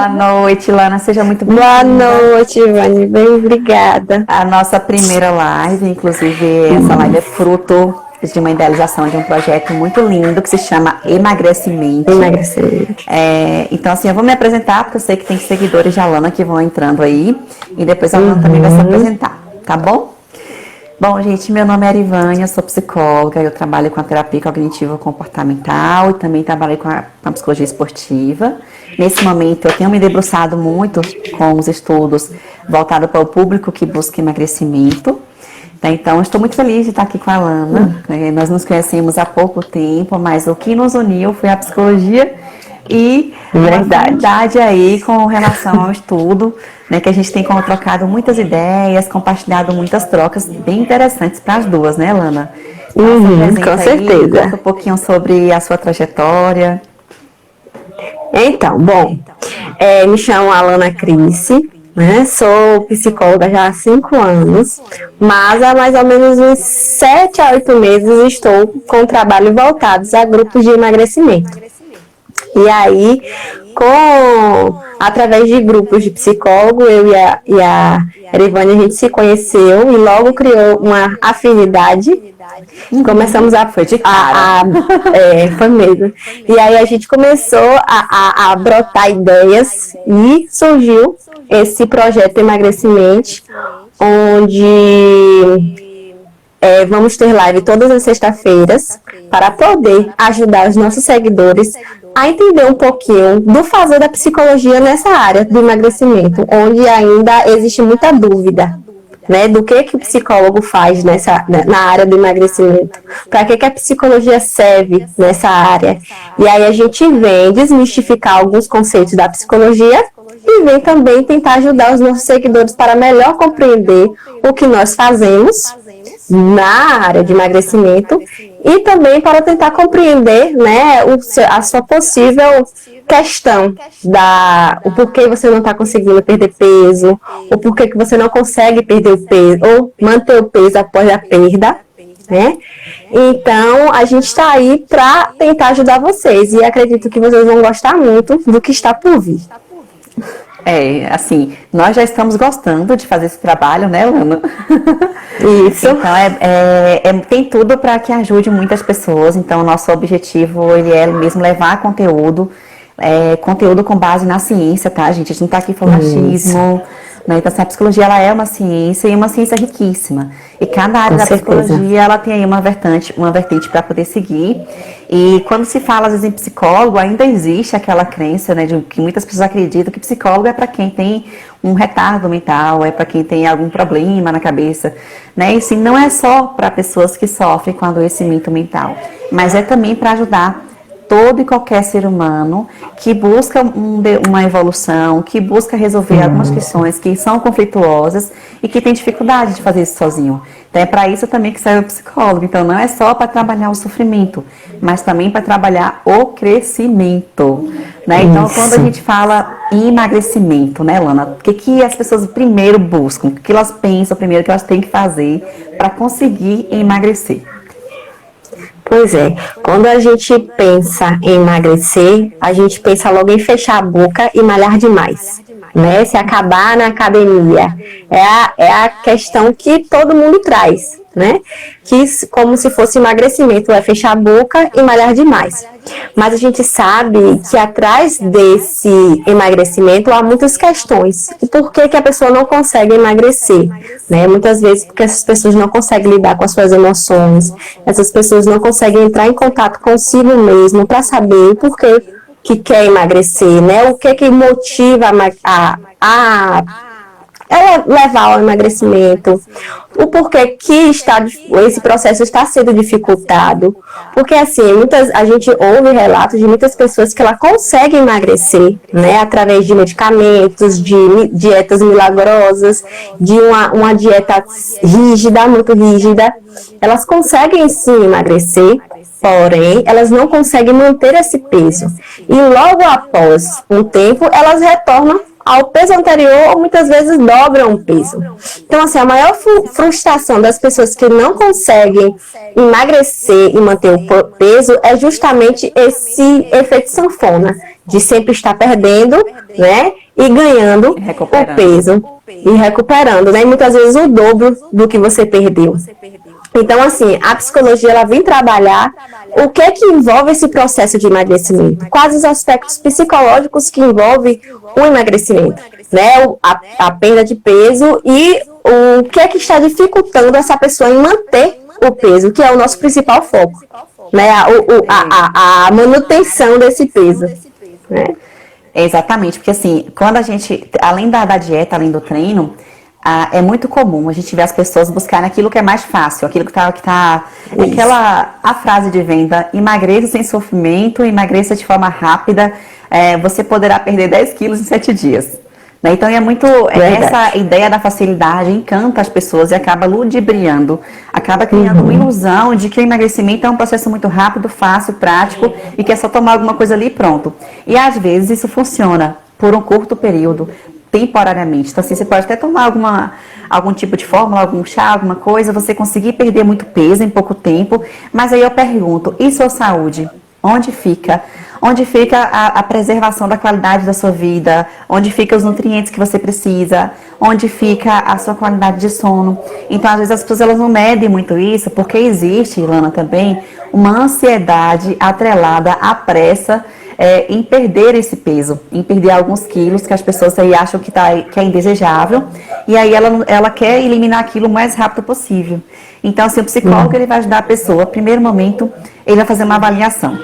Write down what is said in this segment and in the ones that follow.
Boa noite, Lana. Seja muito Boa bem-vinda. noite, Ivane. Bem, obrigada. A nossa primeira live, inclusive, essa live é fruto de uma idealização de um projeto muito lindo que se chama Emagrecimento. Emagrecimento. Então, assim, eu vou me apresentar, porque eu sei que tem seguidores de Alana que vão entrando aí. E depois a Alana também vai se apresentar, tá bom? Bom, gente, meu nome é Arivânia, eu sou psicóloga, eu trabalho com a terapia cognitivo-comportamental e também trabalho com a psicologia esportiva. Nesse momento, eu tenho me debruçado muito com os estudos voltados para o público que busca emagrecimento. Tá, então, estou muito feliz de estar aqui com a Alana. Nós nos conhecemos há pouco tempo, mas o que nos uniu foi a psicologia e a verdade aí com relação ao estudo, né, que a gente tem trocado muitas ideias, compartilhado muitas trocas bem interessantes para as duas, né, Lana? Com certeza. Conta um pouquinho sobre a sua trajetória. Então, bom, me chamo Alana Crice, né? Sou psicóloga já há 5 anos, mas há mais ou menos uns 7 a 8 meses estou com trabalho voltados a grupos de emagrecimento. E aí, através de grupos de psicólogo, eu e a Erivânia, a gente se conheceu e logo criou uma afinidade. Começamos Foi de cara. Foi mesmo. E aí a gente começou a brotar ideias e surgiu esse projeto Emagrecimento, onde vamos ter live todas as sextas-feiras para poder ajudar os nossos seguidores a entender um pouquinho do fazer da psicologia nessa área do emagrecimento, onde ainda existe muita dúvida, né, do que o psicólogo faz na área do emagrecimento, para que a psicologia serve nessa área. E aí a gente vem desmistificar alguns conceitos da psicologia e vem também tentar ajudar os nossos seguidores para melhor compreender o que nós fazemos na área de emagrecimento e também para tentar compreender, né, a sua possível questão o porquê você não está conseguindo perder peso, o porquê que você não consegue perder o peso ou manter o peso após a perda, né? Então, a gente está aí para tentar ajudar vocês e acredito que vocês vão gostar muito do que está por vir. Assim, nós já estamos gostando de fazer esse trabalho, né, Lana? Isso. Então, tem tudo para que ajude muitas pessoas. Então, o nosso objetivo, ele é mesmo levar conteúdo com base na ciência, tá, gente? A gente não tá aqui falando achismo, né? Então, assim, a psicologia, ela é uma ciência e uma ciência riquíssima. E cada área da psicologia, ela tem aí uma vertente para poder seguir. E quando se fala, às vezes, em psicólogo, ainda existe aquela crença, né, de que muitas pessoas acreditam que psicólogo é para quem tem um retardo mental, é para quem tem algum problema na cabeça, né? E sim, não é só para pessoas que sofrem com adoecimento mental, mas é também para ajudar todo e qualquer ser humano que busca uma evolução, que busca resolver algumas questões que são conflituosas e que tem dificuldade de fazer isso sozinho. Então é para isso também que serve o psicólogo. Então não é só para trabalhar o sofrimento, mas também para trabalhar o crescimento, né? Então quando a gente fala em emagrecimento, né, Lana, o que as pessoas primeiro buscam, o que elas pensam primeiro que elas têm que fazer para conseguir emagrecer? Pois é, quando a gente pensa em emagrecer, a gente pensa logo em fechar a boca e malhar demais, né? Se acabar na academia. É a questão que todo mundo traz, né? Que como se fosse emagrecimento, é fechar a boca e malhar demais. Mas a gente sabe que atrás desse emagrecimento há muitas questões. E por que a pessoa não consegue emagrecer? Né? Muitas vezes porque essas pessoas não conseguem lidar com as suas emoções, essas pessoas não conseguem entrar em contato consigo mesmo para saber por que quer emagrecer, né? O que motiva ela levar ao emagrecimento, o porquê que esse processo está sendo dificultado, porque assim, a gente ouve relatos de muitas pessoas que ela consegue emagrecer, né, através de medicamentos, de dietas milagrosas, de uma dieta rígida, muito rígida, elas conseguem sim emagrecer, porém, elas não conseguem manter esse peso, e logo após um tempo, elas retornam ao peso anterior ou muitas vezes dobram o peso. Então, assim, a maior frustração das pessoas que não conseguem emagrecer e manter o peso é justamente esse efeito sanfona, de sempre estar perdendo, né? E ganhando o peso e recuperando, né? E muitas vezes o dobro do que você perdeu. Então, assim, a psicologia, ela vem trabalhar o que é que envolve esse processo de emagrecimento, quais os aspectos psicológicos que envolvem o emagrecimento, né? A perda de peso e o que é que está dificultando essa pessoa em manter o peso, que é o nosso principal foco, né? A manutenção desse peso, né? Exatamente, porque assim, quando a gente, além da dieta, além do treino, é muito comum a gente ver as pessoas buscarem aquilo que é mais fácil, aquilo que tá a frase de venda: emagreça sem sofrimento, emagreça de forma rápida, você poderá perder 10 quilos em 7 dias. Né? Então é muito, essa ideia da facilidade encanta as pessoas e acaba ludibriando, acaba criando uma ilusão de que o emagrecimento é um processo muito rápido, fácil, prático e que é só tomar alguma coisa ali e pronto. E às vezes isso funciona por um curto período, temporariamente. Então, assim, você pode até tomar algum tipo de fórmula, algum chá, alguma coisa, você conseguir perder muito peso em pouco tempo, mas aí eu pergunto, e sua saúde? Onde fica? Onde fica a preservação da qualidade da sua vida? Onde ficam os nutrientes que você precisa? Onde fica a sua qualidade de sono? Então, às vezes, as pessoas elas não medem muito isso, porque existe, Ilana, também, uma ansiedade atrelada à pressa em perder esse peso, em perder alguns quilos que as pessoas aí acham que é indesejável, e aí ela quer eliminar aquilo o mais rápido possível. Então, assim, o psicólogo ele vai ajudar a pessoa. No primeiro momento, ele vai fazer uma avaliação.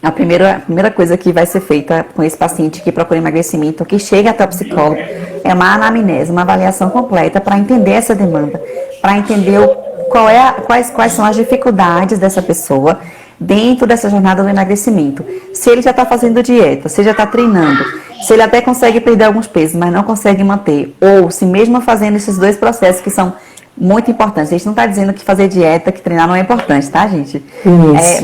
A primeira coisa que vai ser feita com esse paciente que procura emagrecimento, que chega até o psicólogo, é uma anamnese, uma avaliação completa para entender essa demanda, para entender quais são as dificuldades dessa pessoa dentro dessa jornada do emagrecimento. Se ele já está fazendo dieta, se ele já está treinando, se ele até consegue perder alguns pesos, mas não consegue manter, ou se mesmo fazendo esses dois processos que são muito importantes. A gente não está dizendo que fazer dieta, que treinar não é importante, tá, gente?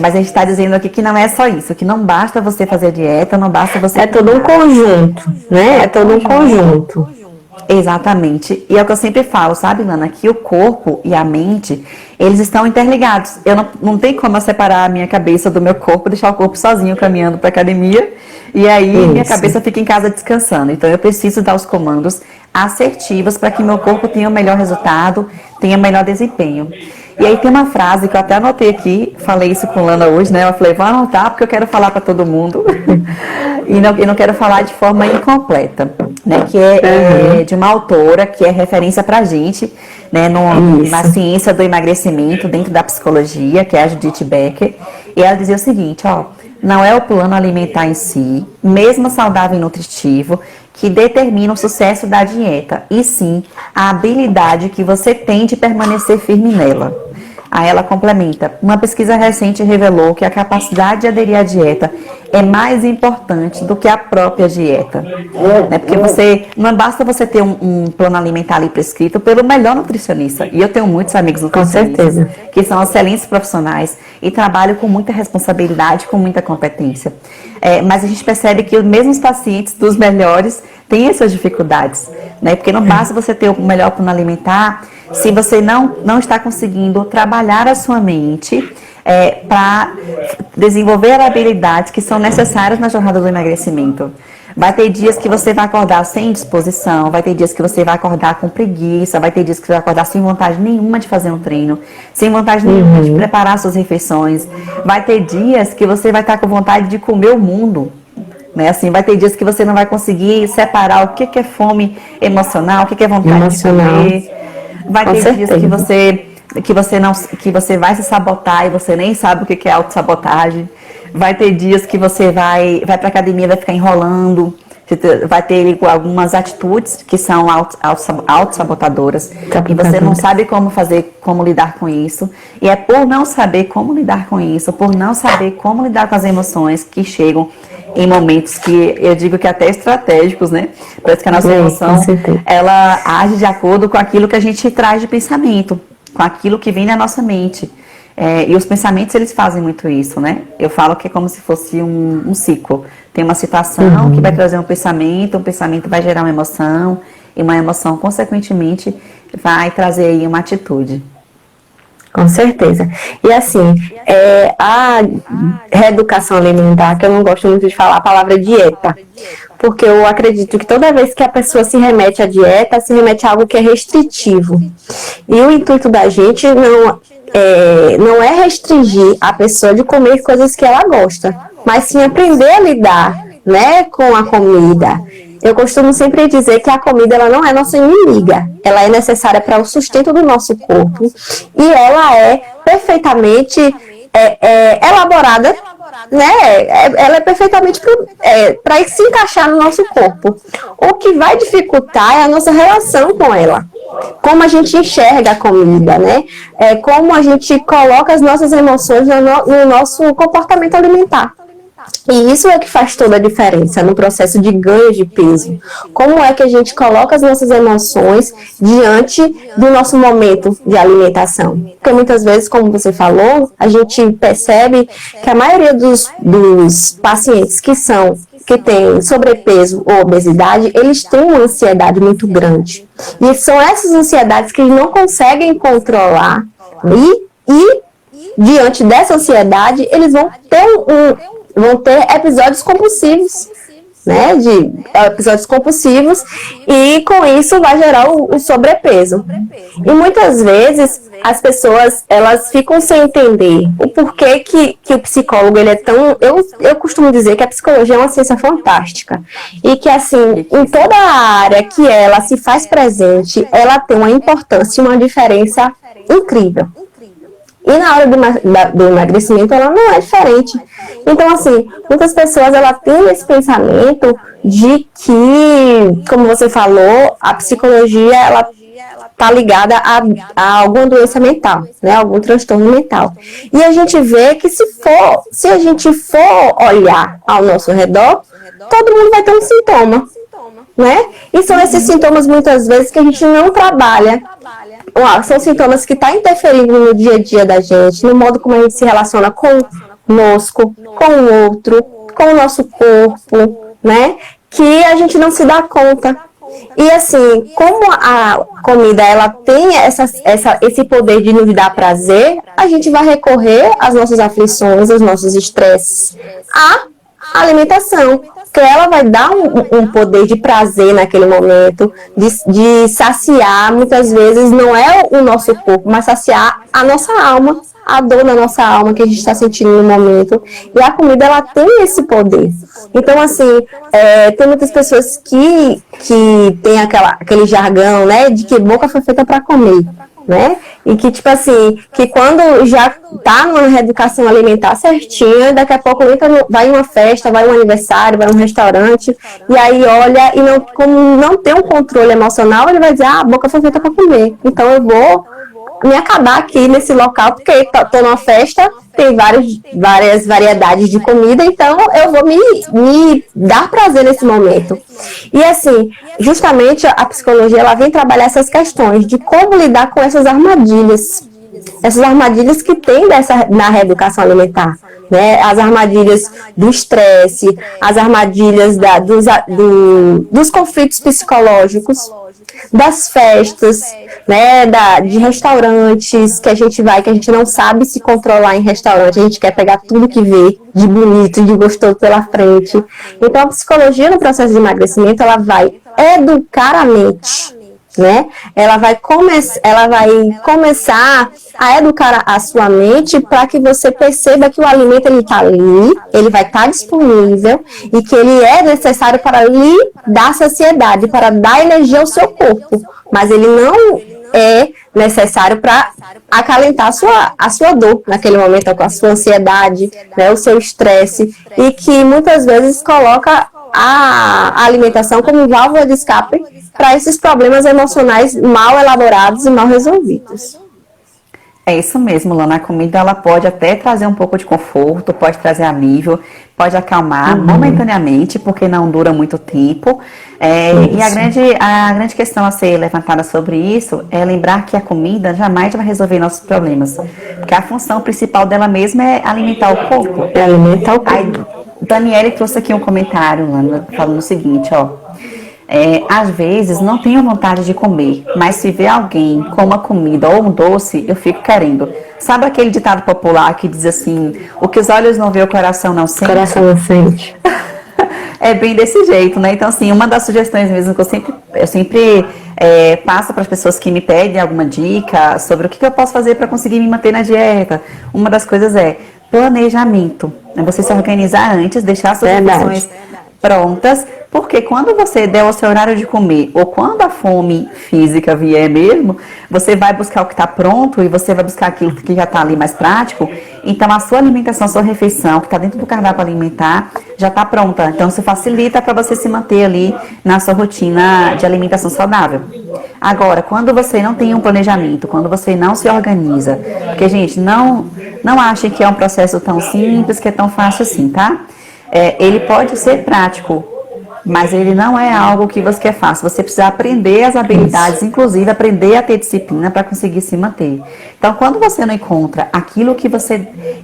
Mas a gente está dizendo aqui que não é só isso, que não basta você fazer dieta, não basta você... É todo um conjunto, né? É todo um conjunto. Exatamente. E é o que eu sempre falo, sabe, Lana? Que o corpo e a mente, eles estão interligados. Eu não tem como eu separar a minha cabeça do meu corpo, deixar o corpo sozinho caminhando para academia, e aí minha cabeça fica em casa descansando. Então eu preciso dar os comandos assertivos para que meu corpo tenha o melhor resultado, tenha o melhor desempenho. E aí tem uma frase que eu até anotei aqui, falei isso com Lana hoje, né? Eu falei, vou anotar porque eu quero falar para todo mundo e não quero falar de forma incompleta, né? Que é de uma autora que é referência pra gente, né? Na ciência do emagrecimento dentro da psicologia, que é a Judith Becker. E ela dizia o seguinte, ó: não é o plano alimentar em si, mesmo saudável e nutritivo, que determina o sucesso da dieta, e sim a habilidade que você tem de permanecer firme nela. Aí ela complementa: uma pesquisa recente revelou que a capacidade de aderir à dieta é mais importante do que a própria dieta. Né? Porque não basta você ter um plano alimentar ali prescrito pelo melhor nutricionista. E eu tenho muitos amigos nutricionistas que são excelentes profissionais e trabalham com muita responsabilidade, com muita competência. Mas a gente percebe que mesmo os pacientes dos melhores têm essas dificuldades, né? Porque não basta você ter o melhor plano alimentar se você não está conseguindo trabalhar a sua mente para desenvolver habilidades que são necessárias na jornada do emagrecimento. Vai ter dias que você vai acordar sem disposição, vai ter dias que você vai acordar com preguiça, vai ter dias que você vai acordar sem vontade nenhuma de fazer um treino, sem vontade nenhuma de preparar suas refeições. Vai ter dias que você vai estar com vontade de comer o mundo. Né? Assim, vai ter dias que você não vai conseguir separar o que é fome emocional, o que é vontade de comer. Vai ter dias que você vai se sabotar e você nem sabe o que é autossabotagem. Vai ter dias que você vai para academia, vai ficar enrolando. Vai ter algumas atitudes que são autossabotadoras. E você não sabe como lidar com isso. E é por não saber como lidar com isso, por não saber como lidar com as emoções que chegam em momentos que eu digo que até estratégicos, né? Parece que a nossa emoção, ela age de acordo com aquilo que a gente traz de pensamento, com aquilo que vem na nossa mente. E os pensamentos, eles fazem muito isso, né? Eu falo que é como se fosse um ciclo. Tem uma situação que vai trazer um pensamento vai gerar uma emoção, e uma emoção, consequentemente, vai trazer aí uma atitude. Com certeza. E assim, a reeducação alimentar, que eu não gosto muito de falar a palavra dieta, porque eu acredito que toda vez que a pessoa se remete à dieta, se remete a algo que é restritivo. E o intuito da gente não é restringir a pessoa de comer coisas que ela gosta, mas sim aprender a lidar, né, com a comida. Eu costumo sempre dizer que a comida ela não é nossa inimiga, ela é necessária para o sustento do nosso corpo e ela é perfeitamente elaborada, né? Ela é perfeitamente para se encaixar no nosso corpo. O que vai dificultar é a nossa relação com ela. Como a gente enxerga a comida, né? Como a gente coloca as nossas emoções no nosso comportamento alimentar. E isso é que faz toda a diferença no processo de ganho de peso. Como é que a gente coloca as nossas emoções diante do nosso momento de alimentação? Porque muitas vezes, como você falou, a gente percebe que a maioria dos pacientes que têm sobrepeso ou obesidade, eles têm uma ansiedade muito grande. E são essas ansiedades que eles não conseguem controlar e diante dessa ansiedade, eles vão ter episódios compulsivos, né, de episódios compulsivos, e com isso vai gerar o sobrepeso. E muitas vezes as pessoas, elas ficam sem entender o porquê que o psicólogo, ele é tão... Eu costumo dizer que a psicologia é uma ciência fantástica, e que, assim, em toda a área que ela se faz presente, ela tem uma importância e uma diferença incrível. E na hora do emagrecimento, ela não é diferente. Então, assim, muitas pessoas, ela têm esse pensamento de que, como você falou, a psicologia, ela está ligada a alguma doença mental, né, algum transtorno mental. E a gente vê que se a gente for olhar ao nosso redor, todo mundo vai ter um sintoma, né? E são esses sintomas, muitas vezes, que a gente não trabalha. São sintomas que estão interferindo no dia a dia da gente, no modo como a gente se relaciona conosco, com o outro, com o nosso corpo, né? Que a gente não se dá conta. E assim, como a comida ela tem esse poder de nos dar prazer, a gente vai recorrer às nossas aflições, aos nossos estresses, à alimentação. Que ela vai dar um poder de prazer naquele momento, de saciar, muitas vezes, não é o nosso corpo, mas saciar a nossa alma, a dor na nossa alma que a gente está sentindo no momento. E a comida, ela tem esse poder. Então, assim, tem muitas pessoas que tem aquele jargão, né, de que boca foi feita para comer, né? E que, tipo assim, que quando já tá numa reeducação alimentar certinha, daqui a pouco vai em uma festa, vai em um aniversário, vai em um restaurante, e aí olha, e como não tem um controle emocional, ele vai dizer, a boca foi feita para comer, então eu vou me acabar aqui nesse local, porque tô numa festa, tem várias variedades de comida, então eu vou me dar prazer nesse momento. E assim, justamente a psicologia, ela vem trabalhar essas questões de como lidar com essas armadilhas que tem na reeducação alimentar, né? As armadilhas do estresse, as armadilhas dos conflitos psicológicos, das festas, né, de restaurantes que a gente não sabe se controlar em restaurante, a gente quer pegar tudo que vê de bonito, de gostoso pela frente. Então, a psicologia no processo de emagrecimento, ela vai educar a mente, né? Ela vai começar a educar a sua mente para que você perceba que o alimento ele está ali, ele vai estar disponível e que ele é necessário para lhe dar saciedade, para dar energia ao seu corpo, mas ele não é necessário para acalentar a sua dor naquele momento, com a sua ansiedade, né, o seu estresse, e que muitas vezes coloca a alimentação como válvula de escape para esses problemas emocionais mal elaborados e mal resolvidos. É isso mesmo, Lana. A comida ela pode até trazer um pouco de conforto, pode trazer alívio, pode acalmar momentaneamente, porque não dura muito tempo. E a grande questão a ser levantada sobre isso é lembrar que a comida jamais vai resolver nossos problemas, porque a função principal dela mesma é alimentar o corpo. É alimentar o corpo. Aí, Daniele trouxe aqui um comentário, Lana, falando o seguinte, ó. Às vezes não tenho vontade de comer, mas se vê alguém com uma comida ou um doce, eu fico querendo. Sabe aquele ditado popular que diz assim, o que os olhos não vê, o coração não sente? O coração não sente. É bem desse jeito, né? Então, assim, uma das sugestões mesmo que eu sempre passo para as pessoas que me pedem alguma dica sobre o que eu posso fazer para conseguir me manter na dieta. Uma das coisas é planejamento. Né? Você se organizar antes, deixar suas refeições prontas, porque quando você der o seu horário de comer, ou quando a fome física vier mesmo, você vai buscar o que está pronto e você vai buscar aquilo que já está ali mais prático. Então, a sua alimentação, a sua refeição, que está dentro do cardápio alimentar, já está pronta. Então, isso facilita para você se manter ali na sua rotina de alimentação saudável. Agora, quando você não tem um planejamento, quando você não se organiza, porque, gente, não achem que é um processo tão simples, que é tão fácil assim, tá? Ele pode ser prático, mas ele não é algo que você quer fácil. Você precisa aprender as habilidades, inclusive aprender a ter disciplina para conseguir se manter. Então, quando você não encontra aquilo que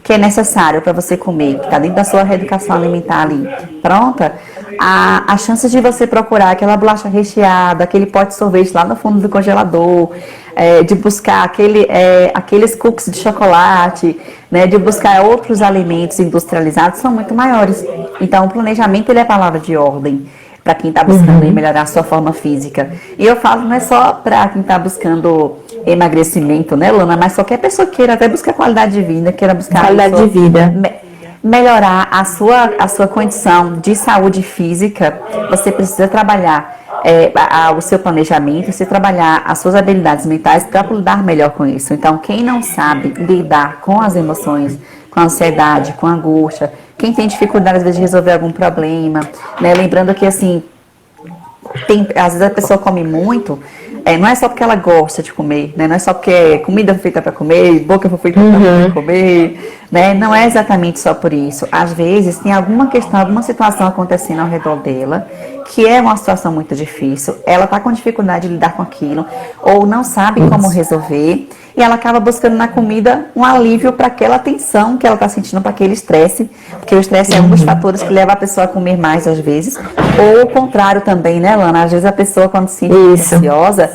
que é necessário para você comer, que está dentro da sua reeducação alimentar ali, pronta, a chance de você procurar aquela bolacha recheada, aquele pote de sorvete lá no fundo do congelador, de buscar aqueles cookies de chocolate, né, de buscar outros alimentos industrializados são muito maiores. Então, o planejamento ele é a palavra de ordem para quem está buscando melhorar a sua forma física. E eu falo, não é só para quem está buscando emagrecimento, né, Lana, mas qualquer pessoa queira até buscar qualidade de vida, queira buscar qualidade de vida. Melhorar a sua condição de saúde física, você precisa trabalhar o seu planejamento, você trabalhar as suas habilidades mentais para lidar melhor com isso. Então, quem não sabe lidar com as emoções, com a ansiedade, com a angústia, quem tem dificuldade às vezes de resolver algum problema, né? Lembrando que assim, às vezes a pessoa come muito, não é só porque ela gosta de comer, né? Não é só porque comida foi feita para comer, boca foi feita para comer, né? Não é exatamente só por isso. Às vezes tem alguma questão, alguma situação acontecendo ao redor dela, que é uma situação muito difícil, ela está com dificuldade de lidar com aquilo, ou não sabe como resolver, e ela acaba buscando na comida um alívio para aquela tensão que ela está sentindo, para aquele estresse, porque o estresse é um dos fatores que leva a pessoa a comer mais às vezes, ou o contrário também, né, Lana? Às vezes a pessoa, quando se sente ansiosa,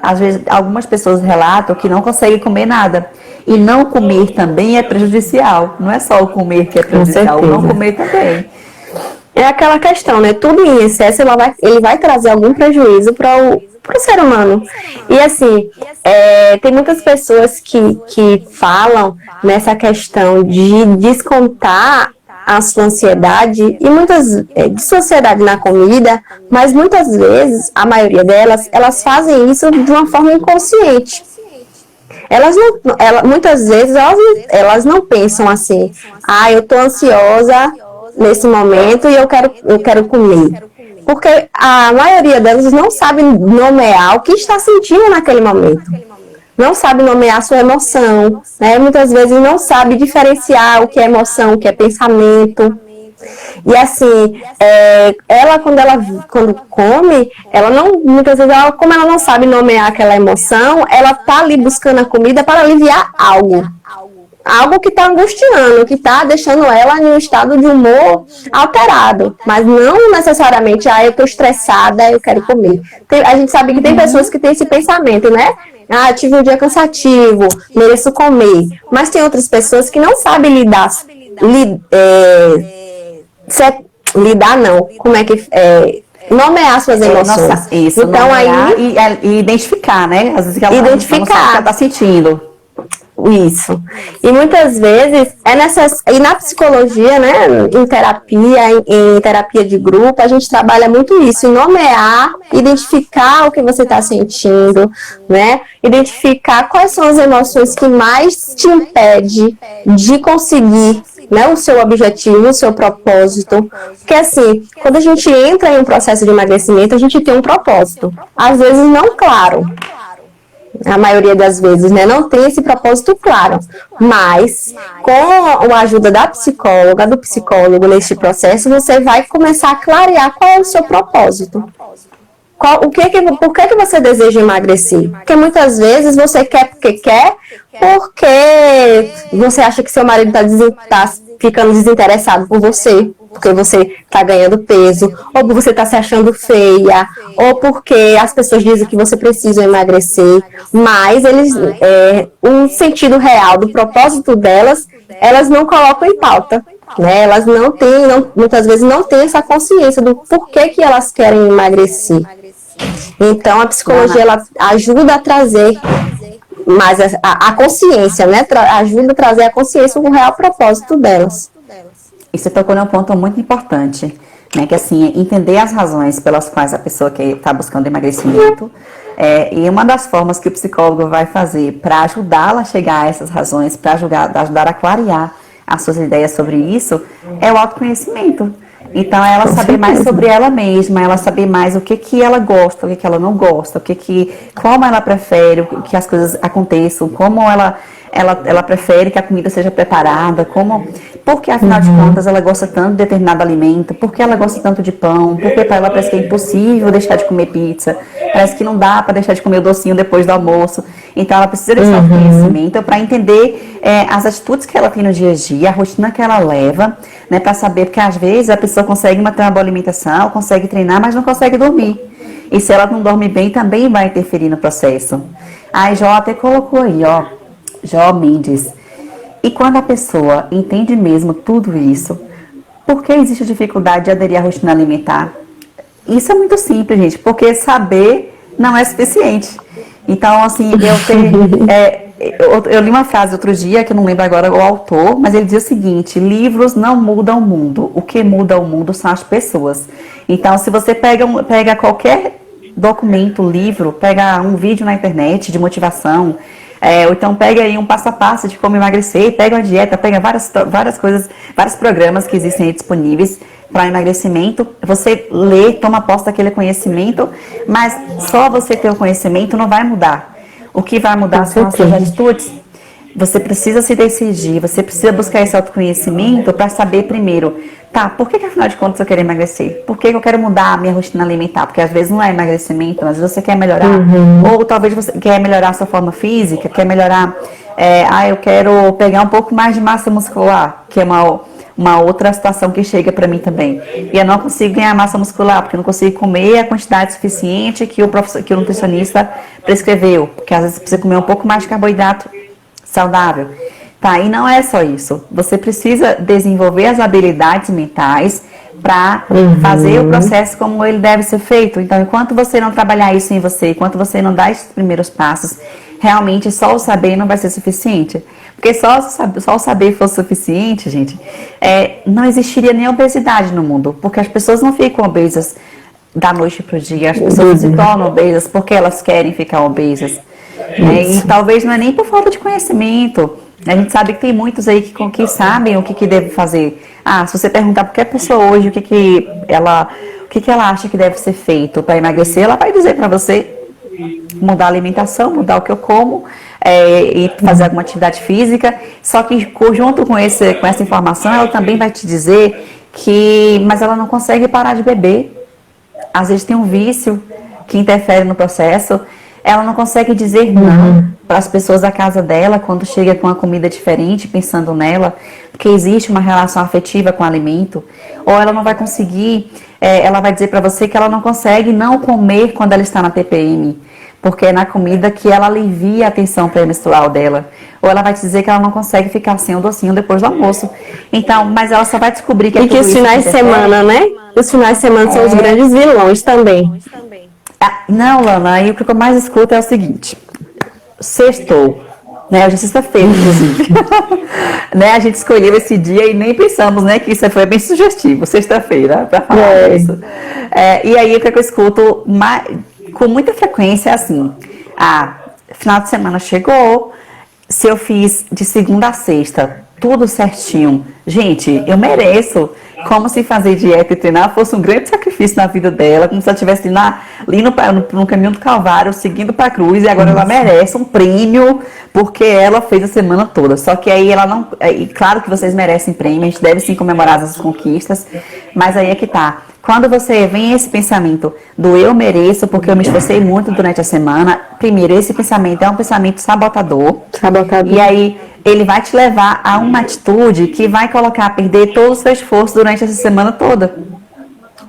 às vezes, algumas pessoas relatam que não conseguem comer nada. E não comer também é prejudicial. Não é só o comer que é prejudicial, o não comer também. É aquela questão, né? Tudo em excesso ele vai trazer algum prejuízo para o ser humano. E assim, tem muitas pessoas que falam nessa questão de descontar a sua ansiedade e de sua ansiedade na comida, mas muitas vezes, a maioria delas, elas fazem isso de uma forma inconsciente. Muitas vezes elas não pensam assim, eu estou ansiosa nesse momento e eu quero comer. Porque a maioria delas não sabe nomear o que está sentindo naquele momento. Não sabe nomear a sua emoção, né? Muitas vezes não sabe diferenciar o que é emoção, o que é pensamento. E assim, quando come, muitas vezes, como ela não sabe nomear aquela emoção, ela está ali buscando a comida para aliviar algo que está angustiando, que está deixando ela em um estado de humor alterado, mas não necessariamente, eu estou estressada, eu quero comer. A gente sabe que tem pessoas que têm esse pensamento, né? Tive um dia cansativo, mereço comer. Mas tem outras pessoas que não sabem lidar não, como é que nomear suas emoções. Isso, então e identificar, né? Às vezes ela não sabe o que ela está sentindo. Isso. E muitas vezes e na psicologia, né, em terapia de grupo, a gente trabalha muito isso, em nomear, identificar o que você está sentindo, né? Identificar quais são as emoções que mais te impedem de conseguir, né, o seu objetivo, o seu propósito. Porque assim, quando a gente entra em um processo de emagrecimento, a gente tem um propósito. Às vezes não claro. A maioria das vezes, né, não tem esse propósito claro, mas com a ajuda da psicóloga, do psicólogo neste processo, você vai começar a clarear qual é o seu propósito. Por que você deseja emagrecer? Porque muitas vezes você quer porque você acha que seu marido está ficando desinteressado por você. porque você está ganhando peso, ou porque você está se achando feia, ou porque as pessoas dizem que você precisa emagrecer, mas o sentido real do propósito delas, elas não colocam em pauta. Né? Elas muitas vezes não têm essa consciência do porquê que elas querem emagrecer. Então, a psicologia ela ajuda a trazer mais a consciência, né? Ajuda a trazer a consciência com o real propósito delas. E você tocou num ponto muito importante, né? Que assim, entender as razões pelas quais a pessoa que está buscando emagrecimento. E uma das formas que o psicólogo vai fazer para ajudá-la a chegar a essas razões, para ajudar a clarear as suas ideias sobre isso, é o autoconhecimento. Então, ela saber mais sobre ela mesma, ela saber mais o que ela gosta, o que ela não gosta, como ela prefere que as coisas aconteçam, como ela prefere que a comida seja preparada, porque afinal de contas ela gosta tanto de determinado alimento, porque ela gosta tanto de pão, porque para ela parece que é impossível deixar de comer pizza, parece que não dá para deixar de comer o docinho depois do almoço. Então ela precisa desse autoconhecimento para entender as atitudes que ela tem no dia a dia, a rotina que ela leva, né, para saber, porque às vezes a pessoa consegue manter uma boa alimentação, consegue treinar, mas não consegue dormir. E se ela não dorme bem, também vai interferir no processo. A Jó até colocou aí, Jó Mendes. E quando a pessoa entende mesmo tudo isso, por que existe dificuldade de aderir à rotina alimentar? Isso é muito simples, gente, porque saber não é suficiente. Então, assim, eu li uma frase outro dia, que eu não lembro agora o autor, mas ele diz o seguinte: livros não mudam o mundo, o que muda o mundo são as pessoas. Então, se você pega qualquer documento, livro, pega um vídeo na internet de motivação, ou então pega aí um passo a passo de como emagrecer, pega uma dieta, pega várias coisas, vários programas que existem aí disponíveis para emagrecimento, você lê, toma posse daquele conhecimento, mas só você ter o conhecimento não vai mudar. O que vai mudar são as suas atitudes. Você precisa se decidir, você precisa buscar esse autoconhecimento para saber primeiro, por que afinal de contas eu quero emagrecer? Por que eu quero mudar a minha rotina alimentar? Porque às vezes não é emagrecimento, às vezes você quer melhorar, ou talvez você quer melhorar a sua forma física, quer melhorar, eu quero pegar um pouco mais de massa muscular, que é uma outra situação que chega para mim também. E eu não consigo ganhar massa muscular, porque eu não consigo comer a quantidade suficiente que o nutricionista prescreveu, porque às vezes você precisa comer um pouco mais de carboidrato saudável. E não é só isso. Você precisa desenvolver as habilidades mentais para fazer o processo como ele deve ser feito. Então, enquanto você não trabalhar isso em você, enquanto você não dar esses primeiros passos, realmente só o saber não vai ser suficiente. Porque só o saber fosse suficiente, gente, não existiria nem obesidade no mundo. Porque as pessoas não ficam obesas da noite para o dia. As pessoas se tornam obesas porque elas querem ficar obesas. E talvez não é nem por falta de conhecimento. A gente sabe que tem muitos aí que sabem o que deve fazer. Se você perguntar para qualquer pessoa hoje o que ela acha que deve ser feito para emagrecer, ela vai dizer para você mudar a alimentação, mudar o que eu como, e fazer alguma atividade física. Só que junto com essa informação, ela também vai te dizer mas ela não consegue parar de beber. Às vezes tem um vício que interfere no processo. Ela não consegue dizer não para as pessoas da casa dela quando chega com uma comida diferente, pensando nela, porque existe uma relação afetiva com o alimento. Ou ela não vai conseguir, ela vai dizer para você que ela não consegue não comer quando ela está na TPM, porque é na comida que ela alivia a tensão pré-menstrual dela. Ou ela vai te dizer que ela não consegue ficar sem o docinho depois do almoço. Então, mas ela só vai descobrir que que os finais de semana, né? Os finais de semana são os grandes vilões também. Não, Lana, aí o que eu mais escuto é o seguinte: sextou, né? Hoje é sexta-feira, inclusive. Né? A gente escolheu esse dia e nem pensamos, né, que isso foi bem sugestivo, sexta-feira, para falar isso. E aí o que eu escuto com muita frequência é assim: final de semana chegou, se eu fiz de segunda a sexta tudo certinho, gente, eu mereço. Como se fazer dieta e treinar fosse um grande sacrifício na vida dela, como se ela estivesse ali no caminho do Calvário, seguindo para a cruz, e agora ela merece um prêmio porque ela fez a semana toda. Só que aí ela não. Claro que vocês merecem prêmio, a gente deve sim comemorar essas conquistas, mas aí é que tá. Quando você vem esse pensamento do eu mereço, porque eu me esforcei muito durante a semana, primeiro, esse pensamento é um pensamento sabotador. E aí, ele vai te levar a uma atitude que vai colocar a perder todo o seu esforço durante essa semana toda.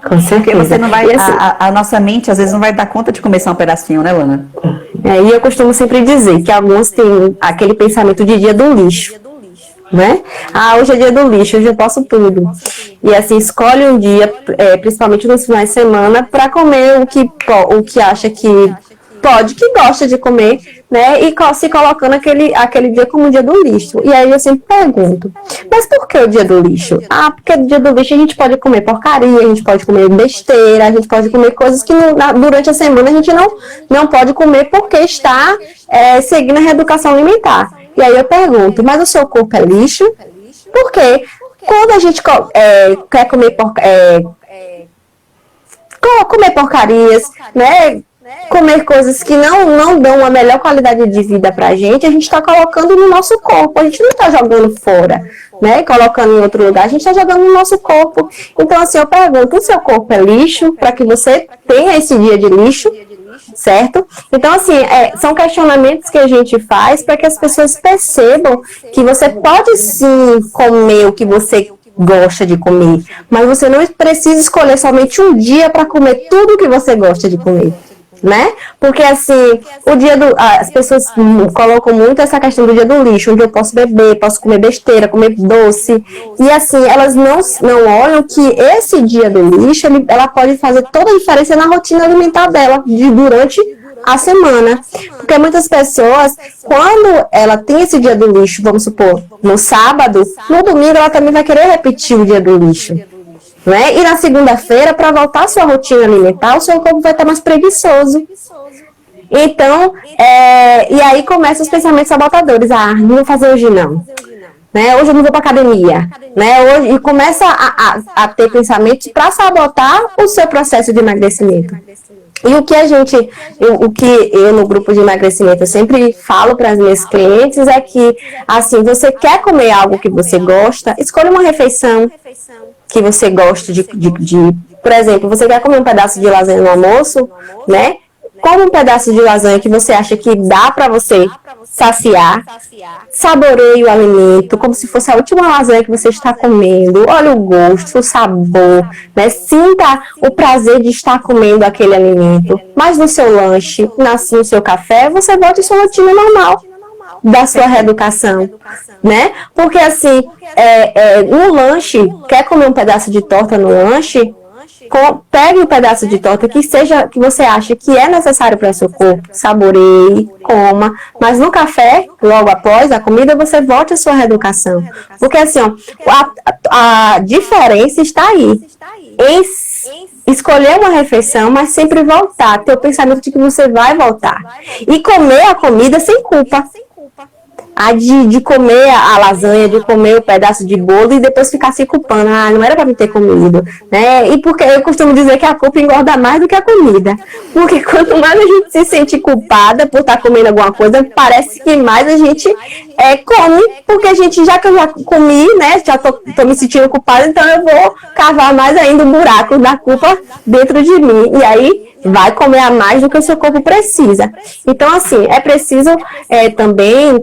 Com certeza. Porque você não vai, assim, a nossa mente às vezes não vai dar conta de comer só um pedacinho, né, Lana? E eu costumo sempre dizer que alguns têm aquele pensamento de dia do lixo, né? Ah, hoje é dia do lixo, hoje eu posso tudo. E assim, escolhe um dia, principalmente nos finais de semana, para comer o que acha que pode, que gosta de comer, né? E se colocando aquele dia como o dia do lixo. E aí eu sempre pergunto, mas por que o dia do lixo? Ah, porque no dia do lixo a gente pode comer porcaria, a gente pode comer besteira, a gente pode comer coisas que durante a semana a gente não pode comer porque está seguindo a reeducação alimentar. E aí eu pergunto, mas o seu corpo é lixo? Por quê? Quando a gente quer comer porcarias, né? Comer coisas que não dão uma melhor qualidade de vida pra gente, a gente está colocando no nosso corpo, a gente não está jogando fora, né? Colocando em outro lugar, a gente está jogando no nosso corpo. Então, assim, eu pergunto, o seu corpo é lixo para que você tenha esse dia de lixo, certo? Então, assim, são questionamentos que a gente faz para que as pessoas percebam que você pode sim comer o que você gosta de comer, mas você não precisa escolher somente um dia para comer tudo o que você gosta de comer. Né? Porque assim, as pessoas colocam muito essa questão do dia do lixo, onde eu posso beber, posso comer besteira, comer doce, e assim, elas não olham que esse dia do lixo, ela pode fazer toda a diferença na rotina alimentar dela, durante a semana. Porque muitas pessoas, quando ela tem esse dia do lixo, vamos supor, no sábado, no domingo ela também vai querer repetir o dia do lixo. Né? E na segunda-feira, para voltar à sua rotina alimentar, o seu corpo vai estar mais preguiçoso. Então, e aí começam os pensamentos sabotadores. Ah, não vou fazer hoje não. Né? Hoje eu não vou para academia. Né? E começa a ter pensamentos para sabotar o seu processo de emagrecimento. E o que eu no grupo de emagrecimento eu sempre falo para as minhas clientes é que, assim, você quer comer algo que você gosta, escolha uma refeição que você gosta por exemplo, você quer comer um pedaço de lasanha no almoço, né? Come um pedaço de lasanha que você acha que dá para você saciar, saboreie o alimento como se fosse a última lasanha que você está comendo, olha o gosto, o sabor, né? Sinta o prazer de estar comendo aquele alimento, mas no seu lanche, no seu café, você volta à sua rotina normal da sua reeducação, né? Porque assim, no lanche, quer comer um pedaço de torta no lanche, pegue um pedaço de torta que você acha que é necessário para o seu corpo, saboreie, coma, mas no café, logo após a comida, você volte à sua reeducação. Porque assim, ó, a diferença está aí, em escolher uma refeição, mas sempre voltar, ter o pensamento de que você vai voltar. E comer a comida sem culpa. De comer a lasanha, de comer o pedaço de bolo e depois ficar se culpando. Ah, não era para me ter comido, né? E porque eu costumo dizer que a culpa engorda mais do que a comida. Porque quanto mais a gente se sente culpada por estar comendo alguma coisa, parece que mais a gente come, porque já que eu já comi, né? Já tô me sentindo culpada, então eu vou cavar mais ainda um buraco da culpa dentro de mim. E aí vai comer a mais do que o seu corpo precisa. Então, assim, é preciso também,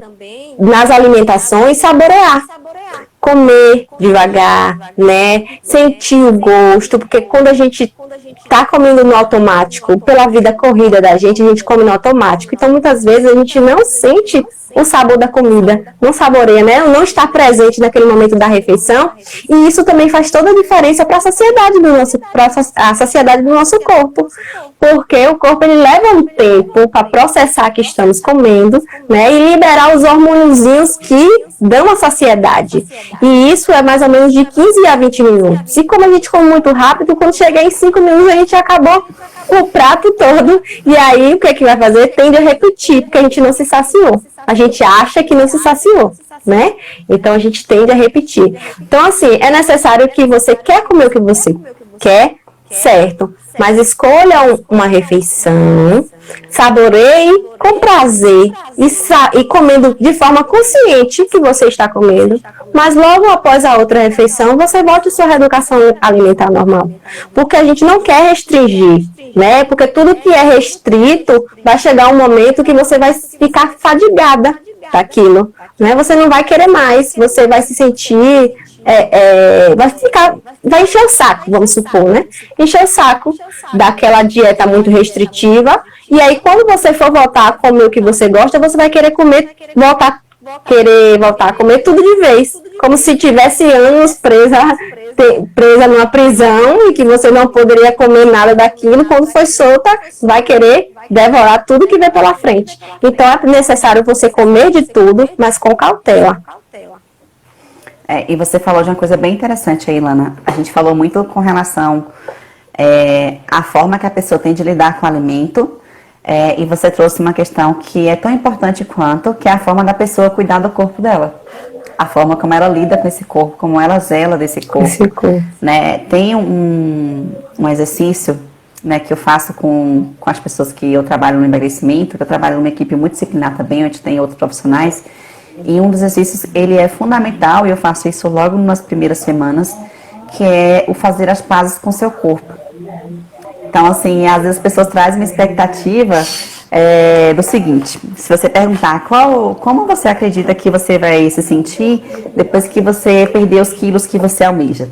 nas alimentações, saborear. Comer devagar, né? Sentir o gosto, porque quando a gente tá comendo no automático, pela vida corrida da gente, a gente come no automático. Então, muitas vezes, a gente não sente o sabor da comida, não saboreia, né? Não está presente naquele momento da refeição. E isso também faz toda a diferença para a saciedade do nosso corpo. Porque o corpo, ele leva um tempo para processar que estamos comendo, né? E liberar os hormôniozinhos que dão a saciedade. E isso é mais ou menos de 15 a 20 minutos. E como a gente come muito rápido, quando chegar em 5 minutos, a gente acabou o prato todo. E aí, o que é que vai fazer? Tende a repetir, porque a gente não se saciou. A gente acha que não se saciou, né? Então, a gente tende a repetir. Então, assim, é necessário que você quer comer o que você quer, certo? Mas escolha uma refeição Saboreie com prazer e comendo de forma consciente que você está comendo, mas logo após a outra refeição, você volte à sua reeducação alimentar normal. Porque a gente não quer restringir, né? Porque tudo que é restrito vai chegar um momento que você vai ficar fadigada daquilo, né? Você não vai querer mais, você vai se sentir vai encher o saco, vamos supor, né? Encher o saco daquela dieta muito restritiva, e aí quando você for voltar a comer o que você gosta, você vai querer voltar a comer tudo de vez, como se tivesse anos presa numa prisão e que você não poderia comer nada daquilo. Quando foi solta, vai querer devorar tudo que vem pela frente. Então é necessário você comer de tudo, mas com cautela. E você falou de uma coisa bem interessante aí, Lana. A gente falou muito com relação à forma que a pessoa tem de lidar com o alimento, e você trouxe uma questão que é tão importante quanto, que é a forma da pessoa cuidar do corpo dela. A forma como ela lida com esse corpo, como ela zela desse corpo. Né? Tem um exercício, né, que eu faço com as pessoas que eu trabalho no emagrecimento, que eu trabalho numa equipe multidisciplinar também, onde tem outros profissionais. E um dos exercícios, ele é fundamental, e eu faço isso logo nas primeiras semanas, que é o fazer as pazes com o seu corpo. Então, assim, às vezes as pessoas trazem uma expectativa do seguinte: se você perguntar como você acredita que você vai se sentir depois que você perder os quilos que você almeja.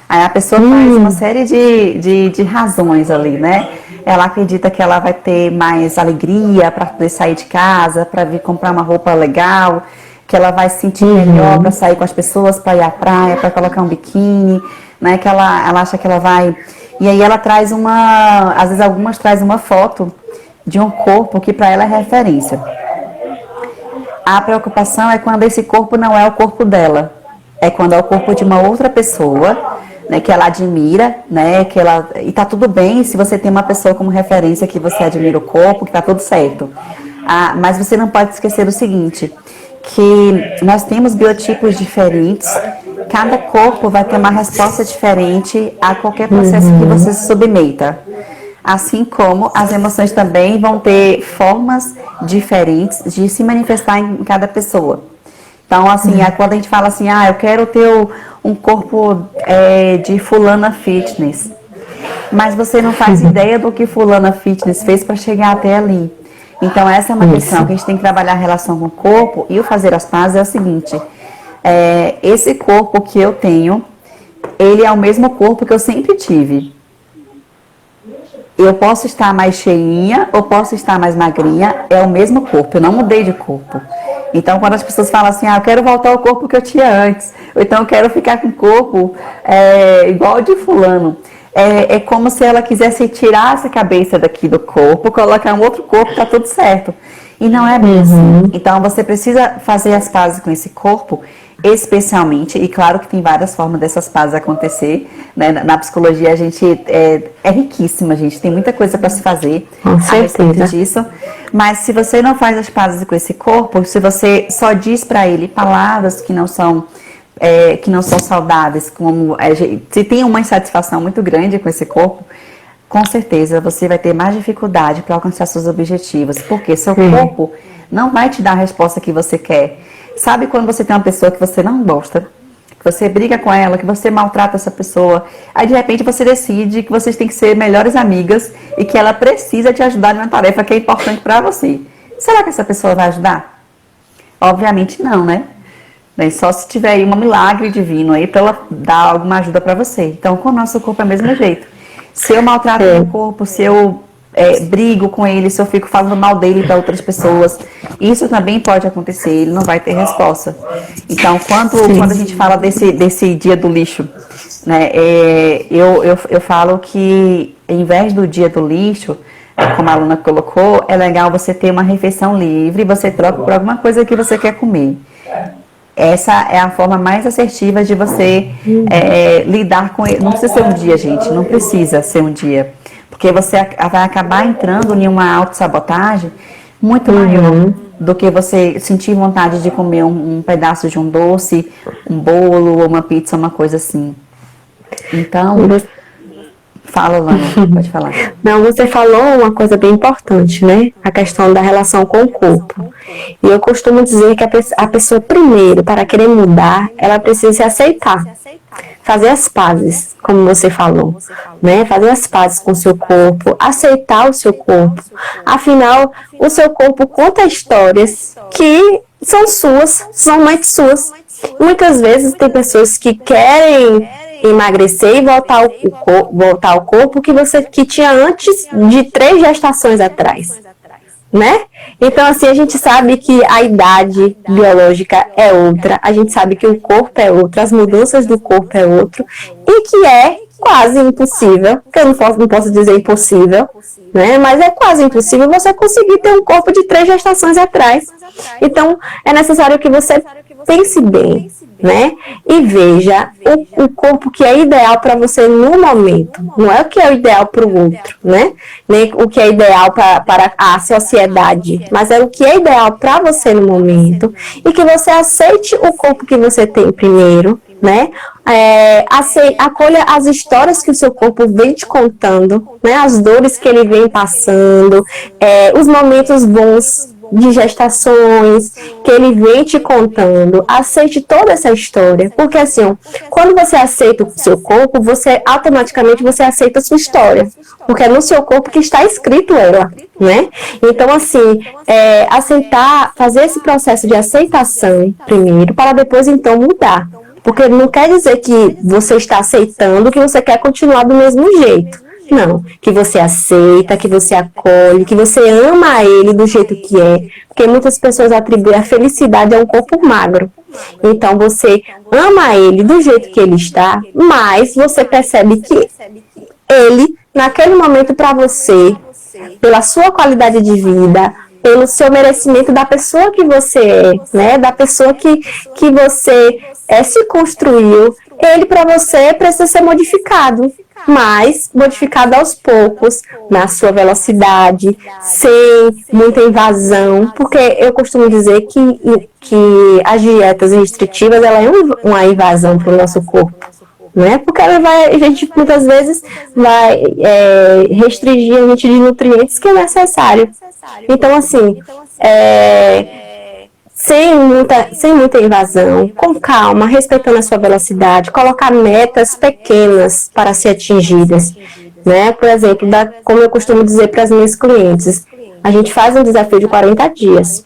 Aí a pessoa faz uma série de razões ali, né? Ela acredita que ela vai ter mais alegria para poder sair de casa, para vir comprar uma roupa legal, que ela vai se sentir melhor para sair com as pessoas, para ir à praia, para colocar um biquíni, né? Que ela acha que ela vai... E aí ela traz às vezes algumas traz uma foto de um corpo que para ela é referência. A preocupação é quando esse corpo não é o corpo dela, é quando é o corpo de uma outra pessoa, né, que ela admira, né, e tá tudo bem se você tem uma pessoa como referência que você admira o corpo, que tá tudo certo. Mas você não pode esquecer o seguinte, que nós temos biotipos diferentes, cada corpo vai ter uma resposta diferente a qualquer processo que você se submeta. Assim como as emoções também vão ter formas diferentes de se manifestar em cada pessoa. Então, assim, quando a gente fala assim, eu quero ter um corpo de fulana fitness, mas você não faz ideia do que fulana fitness fez para chegar até ali. Então, essa é uma questão que a gente tem que trabalhar a relação com o corpo, e o fazer as pazes é o seguinte, esse corpo que eu tenho, ele é o mesmo corpo que eu sempre tive. Eu posso estar mais cheinha ou posso estar mais magrinha, é o mesmo corpo, eu não mudei de corpo. Então, quando as pessoas falam assim, eu quero voltar ao corpo que eu tinha antes, ou então eu quero ficar com o corpo igual de fulano, é como se ela quisesse tirar essa cabeça daqui do corpo, colocar um outro corpo, tá tudo certo. E não é bem assim. Então, você precisa fazer as pazes com esse corpo, especialmente, e claro que tem várias formas dessas pazes acontecer, né? Na psicologia a gente é riquíssima, a gente tem muita coisa para se fazer a respeito disso, mas se você não faz as pazes com esse corpo, se você só diz para ele palavras que não são saudáveis, como se tem uma insatisfação muito grande com esse corpo, com certeza você vai ter mais dificuldade para alcançar seus objetivos, porque seu corpo não vai te dar a resposta que você quer. Sabe quando você tem uma pessoa que você não gosta, que você briga com ela, que você maltrata essa pessoa, aí de repente você decide que vocês têm que ser melhores amigas e que ela precisa te ajudar numa tarefa que é importante para você. Será que essa pessoa vai ajudar? Obviamente não, né? Só se tiver aí um milagre divino aí para ela dar alguma ajuda para você. Então, com o nosso corpo é o mesmo jeito. Se eu maltrato o corpo, se eu brigo com ele, se eu fico falando mal dele para outras pessoas, isso também pode acontecer, ele não vai ter resposta. Então, quando a gente fala desse dia do lixo, né, eu falo que, em vez do dia do lixo, como a aluna colocou, é legal você ter uma refeição livre, você troca por alguma coisa que você quer comer. Essa é a forma mais assertiva de você lidar com ele. Não precisa ser um dia, gente, não precisa ser um dia. Porque você vai acabar entrando em uma autossabotagem muito maior do que você sentir vontade de comer um pedaço de um doce, um bolo, ou uma pizza, uma coisa assim. Então, Fala, Lana, pode falar. Não, você falou uma coisa bem importante, né? A questão da relação com o corpo. E eu costumo dizer que a pessoa, primeiro, para querer mudar, ela precisa se aceitar. Fazer as pazes, como você falou, né? Fazer as pazes com o seu corpo, aceitar o seu corpo. Afinal, o seu corpo conta histórias que são suas, são somente suas. Muitas vezes tem pessoas que querem emagrecer e voltar ao corpo que tinha antes de 3 gestações atrás, né? Então, assim, a gente sabe que a idade biológica é outra, a gente sabe que o corpo é outro, as mudanças do corpo é outro, e que é quase impossível, que eu não posso dizer impossível, né? Mas é quase impossível você conseguir ter um corpo de 3 gestações atrás. Então, é necessário que você pense bem, né? E veja o corpo que é ideal para você no momento. Não é o que é o ideal para o outro, né? Nem o que é ideal para a sociedade, mas é o que é ideal para você no momento. E que você aceite o corpo que você tem primeiro, né? Acolha as histórias que o seu corpo vem te contando, né? As dores que ele vem passando, os momentos bons de gestações que ele vem te contando. Aceite toda essa história, porque assim, quando você aceita o seu corpo, você automaticamente aceita a sua história, porque é no seu corpo que está escrito ela, né? Então assim, aceitar, fazer esse processo de aceitação primeiro, para depois então mudar, porque não quer dizer que você está aceitando que você quer continuar do mesmo jeito. Não, que você aceita, que você acolhe, que você ama ele do jeito que é, porque muitas pessoas atribuem a felicidade a um corpo magro. Então você ama ele do jeito que ele está, mas você percebe que ele, naquele momento para você, pela sua qualidade de vida, pelo seu merecimento da pessoa que você é, né, da pessoa que você se construiu, ele para você precisa ser modificado, mas modificado aos poucos, na sua velocidade, sem muita invasão, porque eu costumo dizer que as dietas restritivas, ela é uma invasão para o nosso corpo, né? Porque a gente muitas vezes vai restringir a gente de nutrientes que é necessário. Então, assim, sem muita invasão, com calma, respeitando a sua velocidade, colocar metas pequenas para ser atingidas, né? Por exemplo, como eu costumo dizer para as minhas clientes, a gente faz um desafio de 40 dias.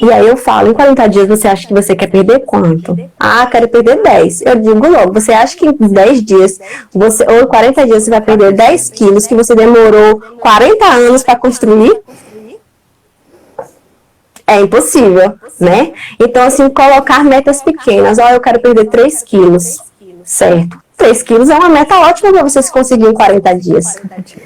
E aí eu falo, em 40 dias você acha que você quer perder quanto? Ah, quero perder 10. Eu digo logo, você acha que em 10 dias, ou em 40 dias você vai perder 10 quilos que você demorou 40 anos para construir? É impossível, né? Então, assim, colocar metas pequenas. Eu quero perder 3 quilos, certo? 3 quilos é uma meta ótima para você conseguir em 40 dias.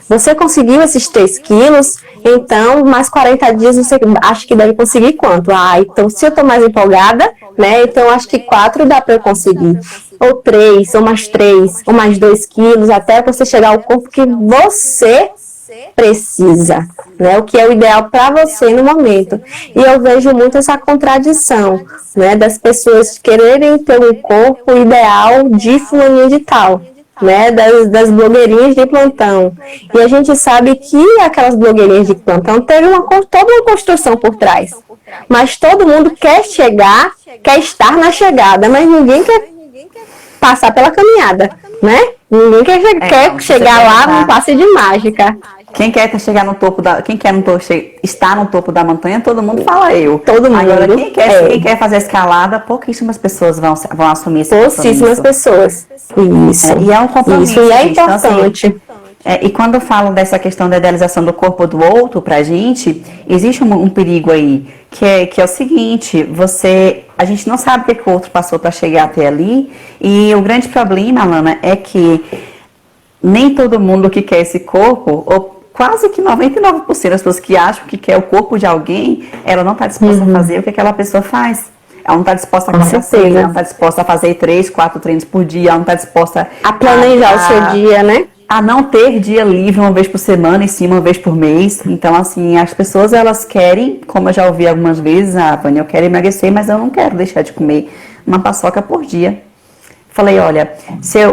Você conseguiu esses 3 quilos, então, mais 40 dias você acha que deve conseguir quanto? Então, se eu estou mais empolgada, né? Então, acho que 4 dá para eu conseguir. Ou 3, ou mais 3, ou mais 2 quilos, até você chegar ao corpo que você precisa, né? O que é o ideal para você no momento. E eu vejo muito essa contradição, né? Das pessoas quererem ter um corpo ideal de fulaninha de tal, né? Das blogueirinhas de plantão. E a gente sabe que aquelas blogueirinhas de plantão teve toda uma construção por trás. Mas todo mundo quer chegar, quer estar na chegada, mas ninguém quer passar pela caminhada, né? Ninguém quer chegar lá num passe de mágica. Quem quer chegar no topo estar no topo da montanha, todo mundo fala eu. Todo mundo. Agora, quem quer fazer a escalada, pouquíssimas pessoas vão assumir esse compromisso. Pouquíssimas pessoas. Isso. E é um compromisso. Isso, e é então, importante. E quando eu falo dessa questão da idealização do corpo do outro pra gente, existe um perigo aí, que é o seguinte, a gente não sabe o que o outro passou para chegar até ali, e o grande problema, Alana, é que nem todo mundo que quer esse corpo, ou quase que 99% das pessoas que acham que quer o corpo de alguém, ela não está disposta a fazer o que aquela pessoa faz. Ela não está disposta a crescer, ela não está disposta a fazer 3, 4 treinos por dia, ela não está disposta a planejar o seu dia, né? A não ter dia livre uma vez por semana e sim uma vez por mês. Então, assim, as pessoas, elas querem, como eu já ouvi algumas vezes, Vânia, eu quero emagrecer, mas eu não quero deixar de comer uma paçoca por dia. Falei, olha,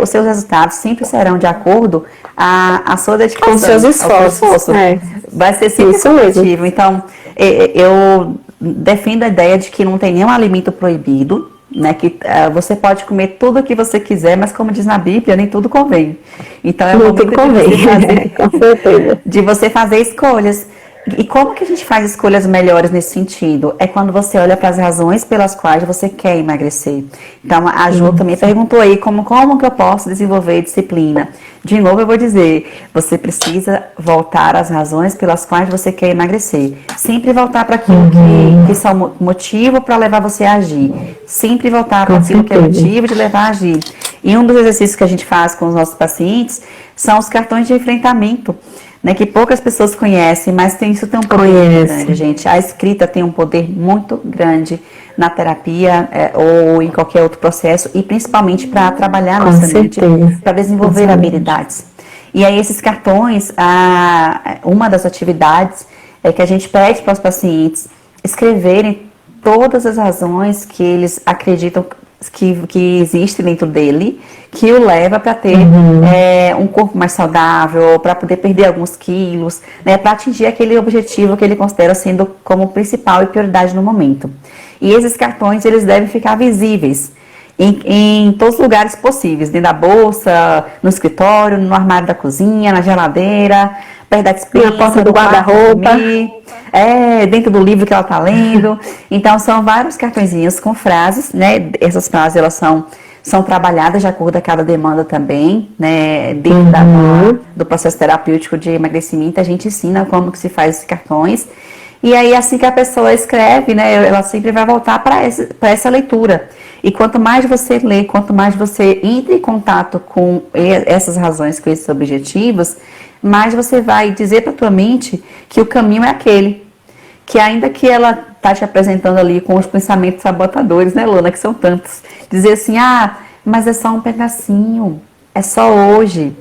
os seus resultados sempre serão de acordo a sua dedicação. Com seus esforços. Vai ser sempre isso mesmo. Então, eu defendo a ideia de que não tem nenhum alimento proibido, né? Que você pode comer tudo o que você quiser, mas como diz na Bíblia, nem tudo convém. Então, é o momento Com certeza. de você fazer escolhas. E como que a gente faz escolhas melhores nesse sentido? É quando você olha para as razões pelas quais você quer emagrecer. Então, a Ju também perguntou aí como que eu posso desenvolver disciplina. De novo, eu vou dizer, você precisa voltar às razões pelas quais você quer emagrecer. Sempre voltar para aquilo que são motivo para levar você a agir. Sempre voltar para aquilo que é motivo de levar a agir. E um dos exercícios que a gente faz com os nossos pacientes são os cartões de enfrentamento, né, que poucas pessoas conhecem, mas isso tem um poder muito grande, gente. A escrita tem um poder muito grande na terapia ou em qualquer outro processo, e principalmente para trabalhar nossa mente, para desenvolver habilidades. E aí esses cartões, uma das atividades é que a gente pede para os pacientes escreverem todas as razões que eles acreditam que existe dentro dele, que o leva para ter um corpo mais saudável, para poder perder alguns quilos, né, para atingir aquele objetivo que ele considera sendo como principal e prioridade no momento. E esses cartões, eles devem ficar visíveis em todos os lugares possíveis, dentro da bolsa, no escritório, no armário da cozinha, na geladeira, perto da despensa, na porta do guarda-roupa, dentro do livro que ela está lendo. Então, são vários cartõezinhos com frases, né? Essas frases, elas são trabalhadas de acordo a cada demanda também, né? Dentro do processo terapêutico de emagrecimento, a gente ensina como que se faz esses cartões. E aí, assim que a pessoa escreve, né? Ela sempre vai voltar para essa leitura. E quanto mais você lê, quanto mais você entra em contato com essas razões, com esses objetivos, mais você vai dizer para a tua mente que o caminho é aquele. Que ainda que ela está te apresentando ali com os pensamentos sabotadores, né, Luna, que são tantos. Dizer assim, mas é só um pedacinho, é só hoje.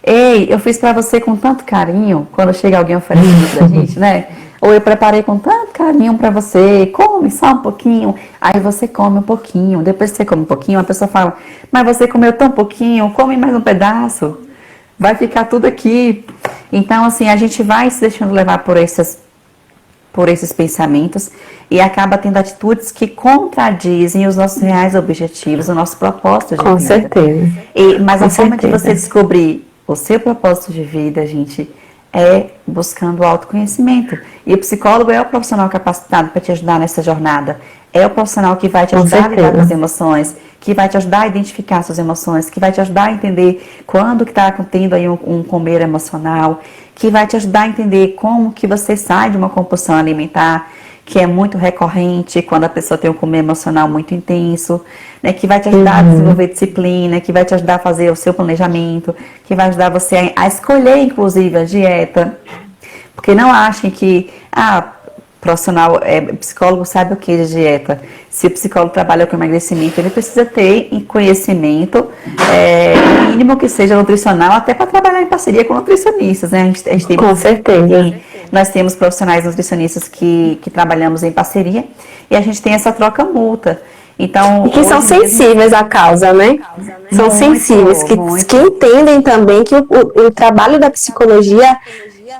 Ei, eu fiz para você com tanto carinho, quando chega alguém oferecendo pra gente, né? Ou eu preparei com tanto carinho para você, come só um pouquinho. Aí você come um pouquinho, depois que você come um pouquinho, a pessoa fala, mas você comeu tão pouquinho, come mais um pedaço. Vai ficar tudo aqui. Então, assim, a gente vai se deixando levar por esses pensamentos e acaba tendo atitudes que contradizem os nossos reais objetivos, o nosso propósito de vida. Com certeza. Mas a forma de você descobrir o seu propósito de vida, gente, é buscando o autoconhecimento. E o psicólogo é o profissional capacitado para te ajudar nessa jornada. É o profissional que vai te ajudar a lidar com as emoções, que vai te ajudar a identificar suas emoções, que vai te ajudar a entender quando que está tendo aí um comer emocional, que vai te ajudar a entender como que você sai de uma compulsão alimentar, que é muito recorrente quando a pessoa tem um comer emocional muito intenso, né, que vai te ajudar a desenvolver disciplina, que vai te ajudar a fazer o seu planejamento, que vai ajudar você a escolher, inclusive, a dieta. Porque não achem que, profissional, psicólogo sabe o que de dieta. Se o psicólogo trabalha com emagrecimento, ele precisa ter conhecimento, mínimo que seja nutricional, até para trabalhar em parceria com nutricionistas, né? A gente tem, com certeza. Nós temos profissionais nutricionistas que trabalhamos em parceria e a gente tem essa troca mútua. Então, e que são sensíveis à causa, né? São sensíveis, que entendem também que o trabalho da psicologia,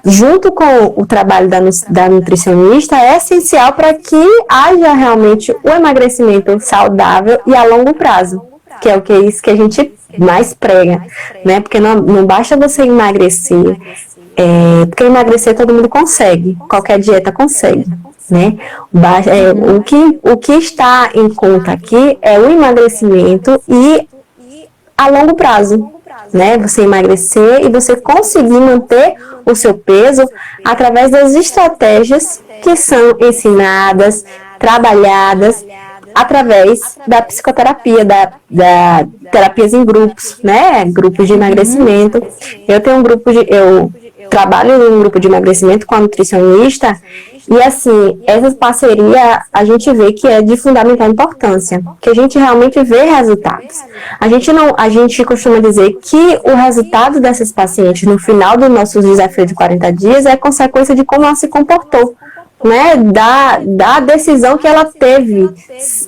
junto com o trabalho da nutricionista, é essencial para que haja realmente o emagrecimento saudável e a longo prazo, que é isso que a gente mais prega, né? Porque não basta você emagrecer, porque emagrecer todo mundo consegue, qualquer dieta consegue, né? O que está em conta aqui é o emagrecimento e a longo prazo, né? Você emagrecer e você conseguir manter o seu peso através das estratégias que são ensinadas, trabalhadas através da psicoterapia, da terapias em grupos, né? Grupos de emagrecimento. Eu trabalho em um grupo de emagrecimento com a nutricionista e, assim, essa parceria a gente vê que é de fundamental importância, que a gente realmente vê resultados. A gente costuma dizer que o resultado dessas pacientes no final do nosso desafio de 40 dias é consequência de como ela se comportou, né? Da decisão que ela teve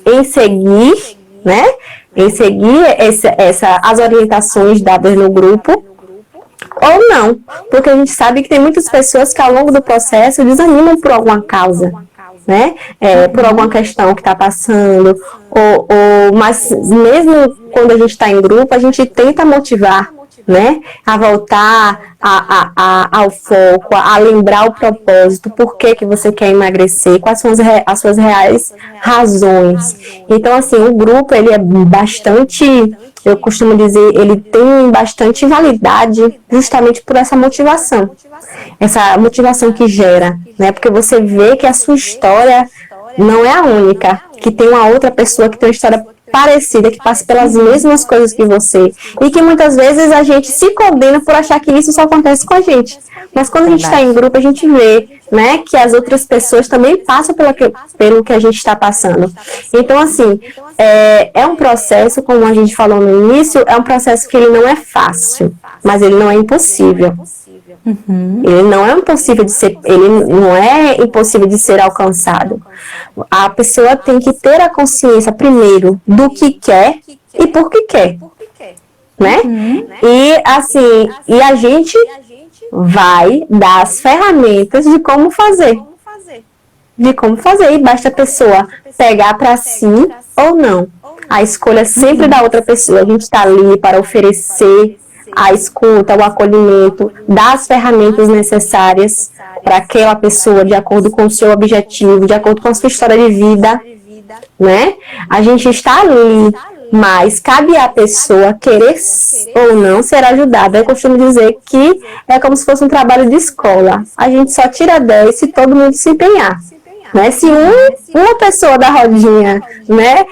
em seguir, né? em seguir as orientações dadas no grupo, ou não, porque a gente sabe que tem muitas pessoas que ao longo do processo desanimam por alguma causa, né? Por alguma questão que está passando, mas mesmo quando a gente está em grupo, a gente tenta motivar, né? A voltar ao foco, a lembrar o propósito, por que você quer emagrecer, quais são as suas reais razões. Então, assim, o grupo, ele é bastante, eu costumo dizer, ele tem bastante validade justamente por essa motivação que gera, né? Porque você vê que a sua história não é a única, que tem uma outra pessoa que tem uma história parecida, que passa pelas mesmas coisas que você, e que muitas vezes a gente se condena por achar que isso só acontece com a gente. Mas quando a gente está em grupo, a gente vê, né, que as outras pessoas também passam pelo que a gente está passando. Então, assim, é um processo, como a gente falou no início, é um processo que ele não é fácil, mas ele não é impossível. Ele não é impossível de ser alcançado. A pessoa tem que ter a consciência primeiro do que quer e por que quer, né? E assim, a gente vai dar as ferramentas de como fazer. E basta a pessoa pegar para si ou não. A escolha é sempre da outra pessoa. A gente está ali para oferecer a escuta, o acolhimento, dar as ferramentas necessárias para aquela pessoa, de acordo com o seu objetivo, de acordo com a sua história de vida, né? A gente está ali, mas cabe à pessoa querer ou não ser ajudada. Eu costumo dizer que é como se fosse um trabalho de escola. A gente só tira 10 se todo mundo se empenhar. Né? Se uma pessoa da rodinha, né,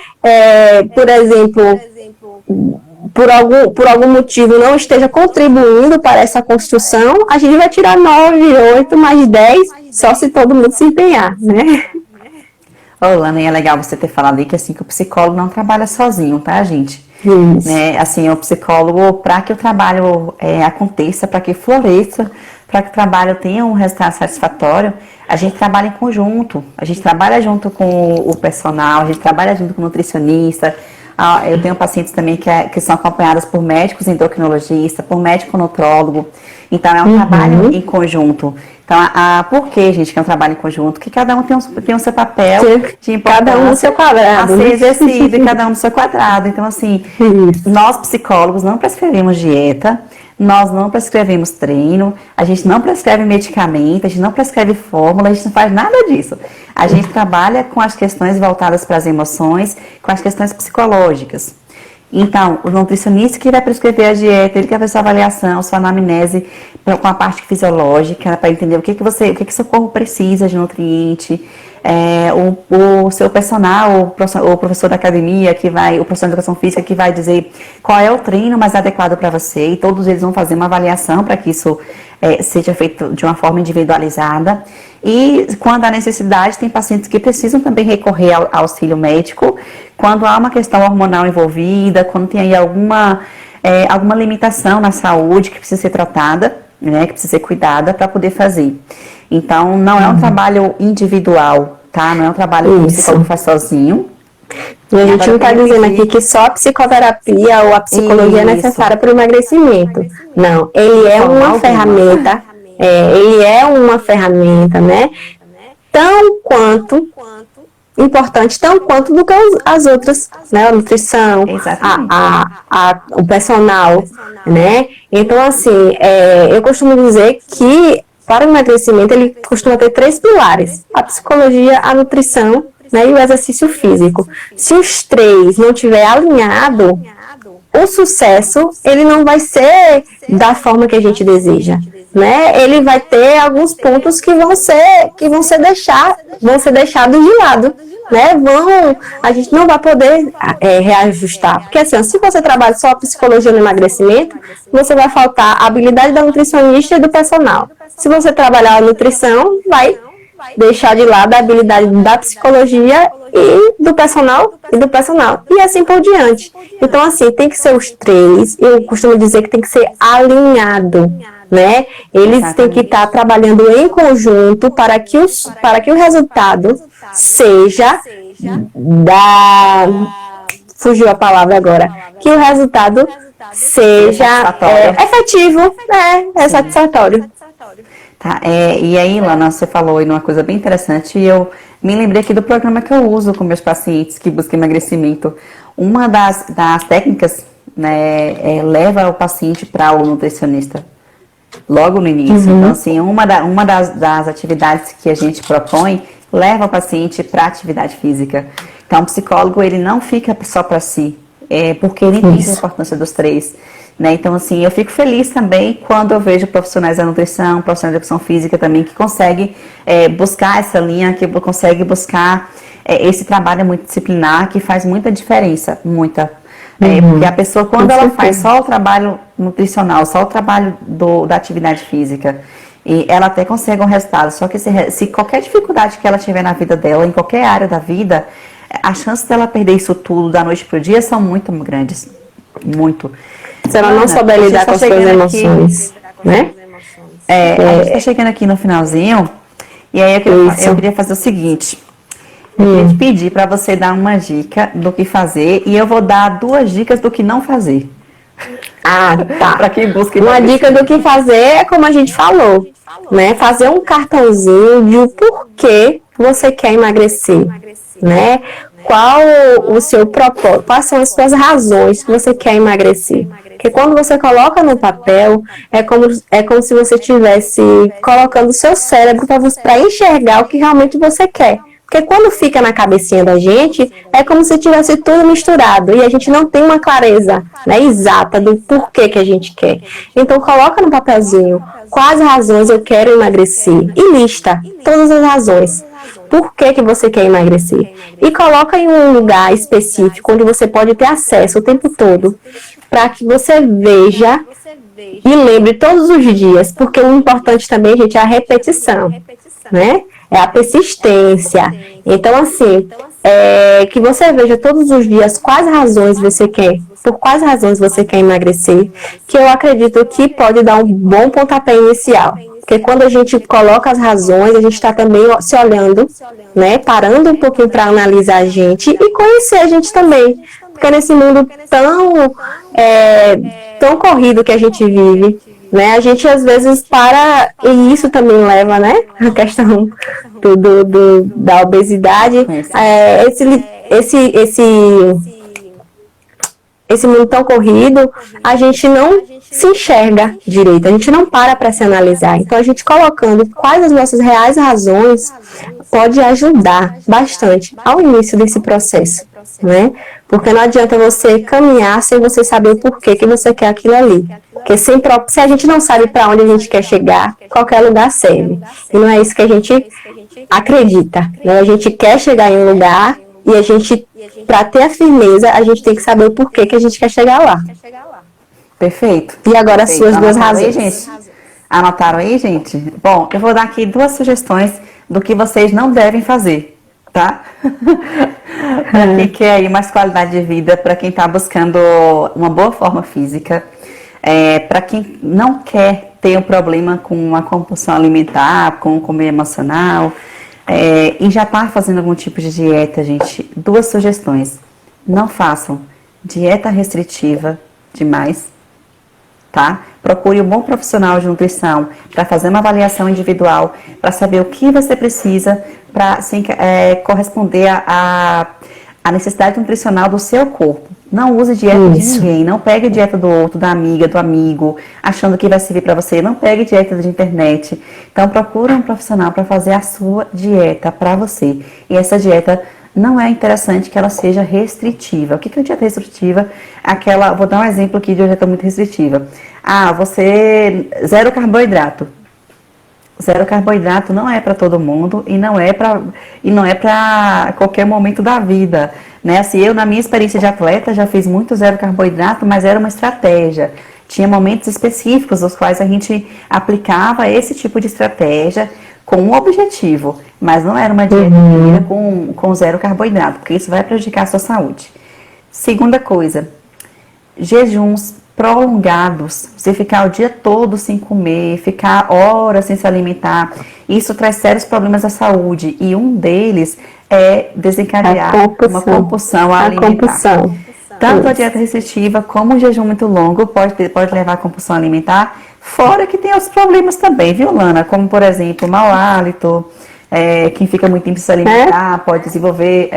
por exemplo, por algum motivo não esteja contribuindo para essa construção, a gente vai tirar 9, 8, mais 10, só se todo mundo se empenhar, né? Ô, Lana, é legal você ter falado aí que, assim, que o psicólogo não trabalha sozinho, tá, gente? Isso. Né? Assim, o psicólogo, para que o trabalho aconteça, para que floresça, para que o trabalho tenha um resultado satisfatório, a gente trabalha em conjunto, a gente trabalha junto com o personal, a gente trabalha junto com o nutricionista. Eu tenho pacientes também que são acompanhadas por médicos endocrinologistas, por médico nutrólogo. Então, é um trabalho em conjunto. Então, por que, gente, que é um trabalho em conjunto? Que cada um tem o seu papel de importância, cada um no seu quadrado, a ser exercido, e cada um no seu quadrado. Então, assim, nós psicólogos não prescrevemos dieta, nós não prescrevemos treino, a gente não prescreve medicamento, a gente não prescreve fórmula, a gente não faz nada disso. A gente trabalha com as questões voltadas para as emoções, com as questões psicológicas. Então, o nutricionista que vai prescrever a dieta, ele que vai fazer sua avaliação, sua anamnese, com a parte fisiológica, para entender o que seu corpo precisa de nutriente. O seu personal, o professor da academia, o professor de educação física, que vai dizer qual é o treino mais adequado para você, e todos eles vão fazer uma avaliação para que isso seja feito de uma forma individualizada. E quando há necessidade, tem pacientes que precisam também recorrer ao auxílio médico, quando há uma questão hormonal envolvida, quando tem aí alguma limitação na saúde que precisa ser tratada, né, que precisa ser cuidada para poder fazer. Então, não é um trabalho individual, tá? Não é um trabalho que o psicólogo faz sozinho. E a gente não está dizendo aqui que só a psicoterapia ou a psicologia é necessária para o emagrecimento. Não, ele é uma ferramenta, né? Tão quanto importante, tão quanto do que as outras, né? A nutrição, o personal, né? Então, assim, eu costumo dizer que para o emagrecimento ele costuma ter 3 pilares: a psicologia, a nutrição, né, e o exercício físico. Se os 3 não tiver alinhado, o sucesso ele não vai ser da forma que a gente deseja, né? Ele vai ter alguns pontos que vão ser deixados de lado, né? A gente não vai poder reajustar, porque assim, se você trabalha só a psicologia no emagrecimento, você vai faltar a habilidade da nutricionista e do personal. Se você trabalhar a nutrição, vai deixar de lado a habilidade da psicologia e do personal, e assim por diante. Então, assim, tem que ser os 3, eu costumo dizer que tem que ser alinhado, né? Eles têm que estar trabalhando em conjunto para que o resultado seja fugiu a palavra agora, que o resultado seja efetivo, é satisfatório. Tá, e aí, Lana, você falou aí numa coisa bem interessante e eu me lembrei aqui do programa que eu uso com meus pacientes que buscam emagrecimento. Uma das técnicas, né, leva o paciente para o nutricionista logo no início. Então, assim, uma das atividades que a gente propõe leva o paciente para a atividade física. Então, o psicólogo, ele não fica só para si, porque ele entende a importância dos três. Né? Então, assim, eu fico feliz também quando eu vejo profissionais da nutrição, profissionais da educação física também, que conseguem buscar essa linha, que conseguem buscar esse trabalho multidisciplinar, que faz muita diferença, muita. Porque a pessoa, quando ela faz só o trabalho nutricional, só o trabalho da atividade física, e ela até consegue um resultado, só que se qualquer dificuldade que ela tiver na vida dela, em qualquer área da vida, a chance dela perder isso tudo da noite para o dia são muito grandes, muito. Se ela não souber lidar com as suas emoções, né? A gente está chegando aqui no finalzinho, e aí eu queria fazer o seguinte, eu queria te pedir para você dar uma dica do que fazer, e eu vou dar 2 dicas do que não fazer. Ah, tá. Para quem busca uma dica do que fazer é como a gente falou, né? Fazer um cartãozinho de o porquê você quer emagrecer, né? Qual o seu propósito, quais são as suas razões que você quer emagrecer. Porque quando você coloca no papel, é como se você estivesse colocando o seu cérebro para enxergar o que realmente você quer. Porque quando fica na cabecinha da gente, é como se tivesse tudo misturado e a gente não tem uma clareza, né, exata do porquê que a gente quer. Então coloca no papelzinho quais razões eu quero emagrecer e lista todas as razões. Por que você quer emagrecer? E coloca em um lugar específico onde você pode ter acesso o tempo todo, para que você veja e lembre todos os dias, porque o importante também, gente, é a repetição, né? É a persistência. Então, assim, que você veja todos os dias quais razões você quer, por quais razões você quer emagrecer, que eu acredito que pode dar um bom pontapé inicial. Porque quando a gente coloca as razões, a gente está também se olhando, né, parando um pouquinho para analisar a gente e conhecer a gente também. Porque nesse mundo tão corrido que a gente vive, né, a gente às vezes para, e isso também leva, né, a questão da obesidade, esse mundo tão corrido, a gente não se enxerga direito, a gente não para se analisar. Então, a gente colocando quais as nossas reais razões pode ajudar bastante ao início desse processo, né? Porque não adianta você caminhar sem você saber o porquê que você quer aquilo ali. Porque se a gente não sabe para onde a gente quer chegar, qualquer lugar serve. E não é isso que a gente acredita, né? A gente quer chegar em um lugar e a gente, para ter a firmeza, a gente tem que saber o porquê que a gente quer chegar lá. Perfeito. E agora as suas 2 razões. Aí, gente? Anotaram aí, gente? Bom, eu vou dar aqui 2 sugestões do que vocês não devem fazer, tá? Para quem quer aí mais qualidade de vida, para quem está buscando uma boa forma física, para quem não quer ter um problema com a compulsão alimentar, com o comer emocional, e já está fazendo algum tipo de dieta, gente, 2 sugestões. Não façam dieta restritiva demais, tá? Procure um bom profissional de nutrição para fazer uma avaliação individual, para saber o que você precisa para corresponder à necessidade nutricional do seu corpo. Não use dieta de ninguém, não pegue dieta do outro, da amiga, do amigo, achando que vai servir para você. Não pegue dieta de internet. Então, procure um profissional para fazer a sua dieta para você. E essa dieta não é interessante que ela seja restritiva. O que é dieta restritiva? Vou dar um exemplo aqui de uma dieta muito restritiva. Você zero carboidrato. Zero carboidrato não é para todo mundo e não é para qualquer momento da vida, né? Assim, eu na minha experiência de atleta já fiz muito zero carboidrato, mas era uma estratégia. Tinha momentos específicos nos quais a gente aplicava esse tipo de estratégia com um objetivo, mas não era uma dieta com zero carboidrato, porque isso vai prejudicar a sua saúde. Segunda coisa, jejuns prolongados, você ficar o dia todo sem comer, ficar horas sem se alimentar, isso traz sérios problemas à saúde e um deles é desencadear uma compulsão alimentar. Tanto a dieta restritiva como o jejum muito longo pode levar à compulsão alimentar, fora que tem outros problemas também, viu, Lana? Como, por exemplo, mau hálito, quem fica muito tempo sem se alimentar pode desenvolver,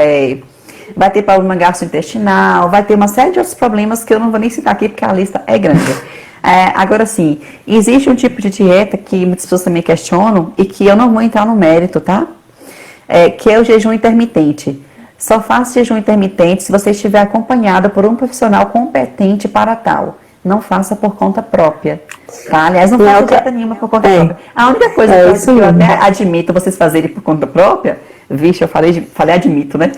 vai ter problema gastrointestinal, vai ter uma série de outros problemas que eu não vou nem citar aqui porque a lista é grande. Agora sim, existe um tipo de dieta que muitas pessoas também questionam e que eu não vou entrar no mérito, tá? Que é o jejum intermitente. Só faça jejum intermitente se você estiver acompanhado por um profissional competente para tal. Não faça por conta própria, tá? Aliás, não faça dieta nenhuma por conta própria. A única coisa que eu até admito vocês fazerem por conta própria, vixe, eu falei admito, né?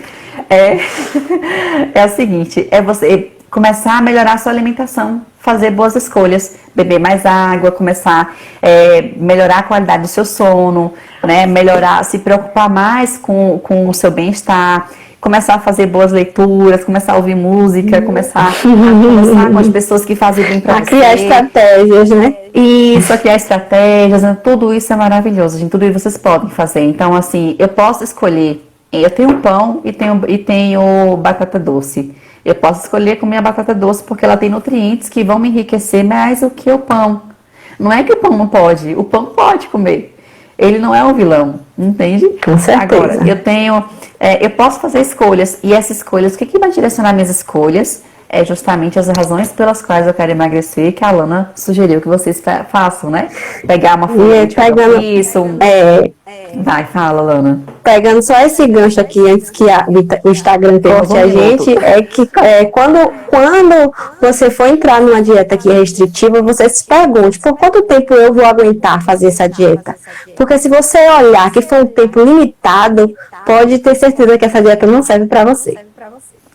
É o seguinte, é você começar a melhorar a sua alimentação, fazer boas escolhas, beber mais água, começar a melhorar a qualidade do seu sono, né? Melhorar, se preocupar mais com o seu bem-estar, começar a fazer boas leituras, começar a ouvir música, começar a conversar com as pessoas que fazem bem para você. Criar estratégias, né? Isso, criar estratégias, né? Tudo isso é maravilhoso, gente, tudo isso vocês podem fazer. Então, assim, eu posso escolher, eu tenho pão e tenho batata doce. Eu posso escolher comer a batata doce porque ela tem nutrientes que vão me enriquecer mais do que o pão. Não é que o pão não pode, o pão pode comer. Ele não é um vilão, entende? Com certeza. Agora, eu posso fazer escolhas, e essas escolhas, o que vai direcionar minhas escolhas? É justamente as razões pelas quais eu quero emagrecer, que a Lana sugeriu que vocês façam, né? Pegar uma folha de isso. Vai, fala, Lana. Pegando só esse gancho aqui, antes que o Instagram corte a gente, quando você for entrar numa dieta que é restritiva, você se pergunte, por quanto tempo eu vou aguentar fazer essa dieta? Porque se você olhar que foi um tempo limitado, pode ter certeza que essa dieta não serve para você.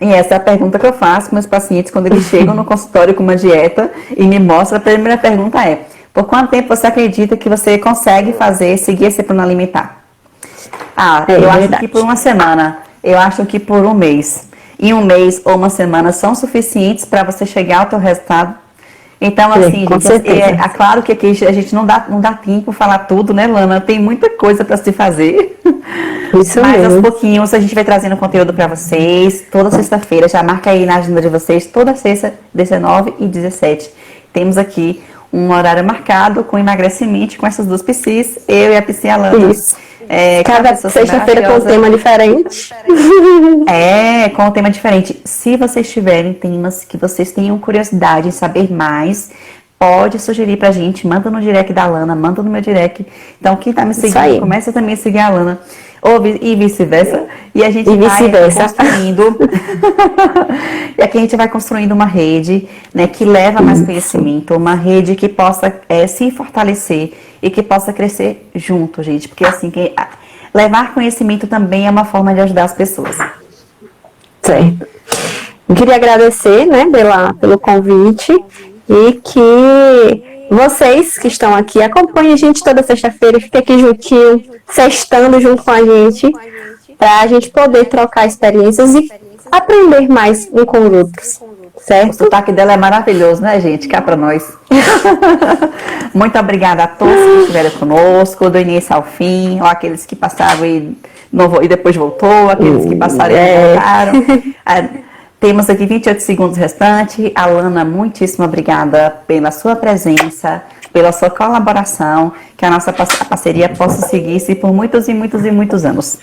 E essa é a pergunta que eu faço com meus pacientes quando eles chegam no consultório com uma dieta e me mostram. A primeira pergunta é: por quanto tempo você acredita que você consegue seguir esse plano alimentar? Eu acho que por uma semana, eu acho que por um mês. E um mês ou uma semana são suficientes para você chegar ao teu resultado. Então, assim, gente, é claro que aqui a gente não dá tempo para falar tudo, né, Lana? Tem muita coisa para se fazer. Isso Mas mesmo. aos pouquinhos a gente vai trazendo conteúdo para vocês. Toda sexta-feira, já marca aí na agenda de vocês, toda sexta, 19 e 17. Temos aqui um horário marcado com emagrecimento com essas duas psis, eu e a psi Alana. Isso. Cada sexta-feira com um tema diferente. Com um tema diferente. Se vocês tiverem temas que vocês tenham curiosidade em saber mais, pode sugerir pra gente, manda no direct da Lana, manda no meu direct. Então, quem tá me seguindo, começa também a seguir a Lana. E vice-versa. E a gente vai construindo. E aqui a gente vai construindo uma rede, né, que leva mais conhecimento, uma rede que possa se fortalecer e que possa crescer junto, gente. Porque assim, levar conhecimento também é uma forma de ajudar as pessoas. Certo. Eu queria agradecer, né, pelo convite e que vocês que estão aqui acompanhem a gente toda sexta-feira, fiquem aqui juntinho, sextando junto com a gente, para a gente poder trocar experiências e aprender mais um com os outros, certo? O sotaque dela é maravilhoso, né, gente? Cá para nós. Muito obrigada a todos que estiveram conosco, do início ao fim, ou aqueles que passaram e depois voltou, aqueles que passaram e voltaram. Temos aqui 28 segundos restantes. Alana, muitíssimo obrigada pela sua presença, pela sua colaboração, que a nossa parceria possa seguir-se por muitos e muitos e muitos anos.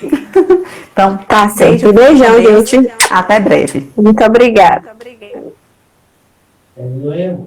Então, tá certo. Beijão, gente. Até breve. Muito obrigada. Muito obrigada.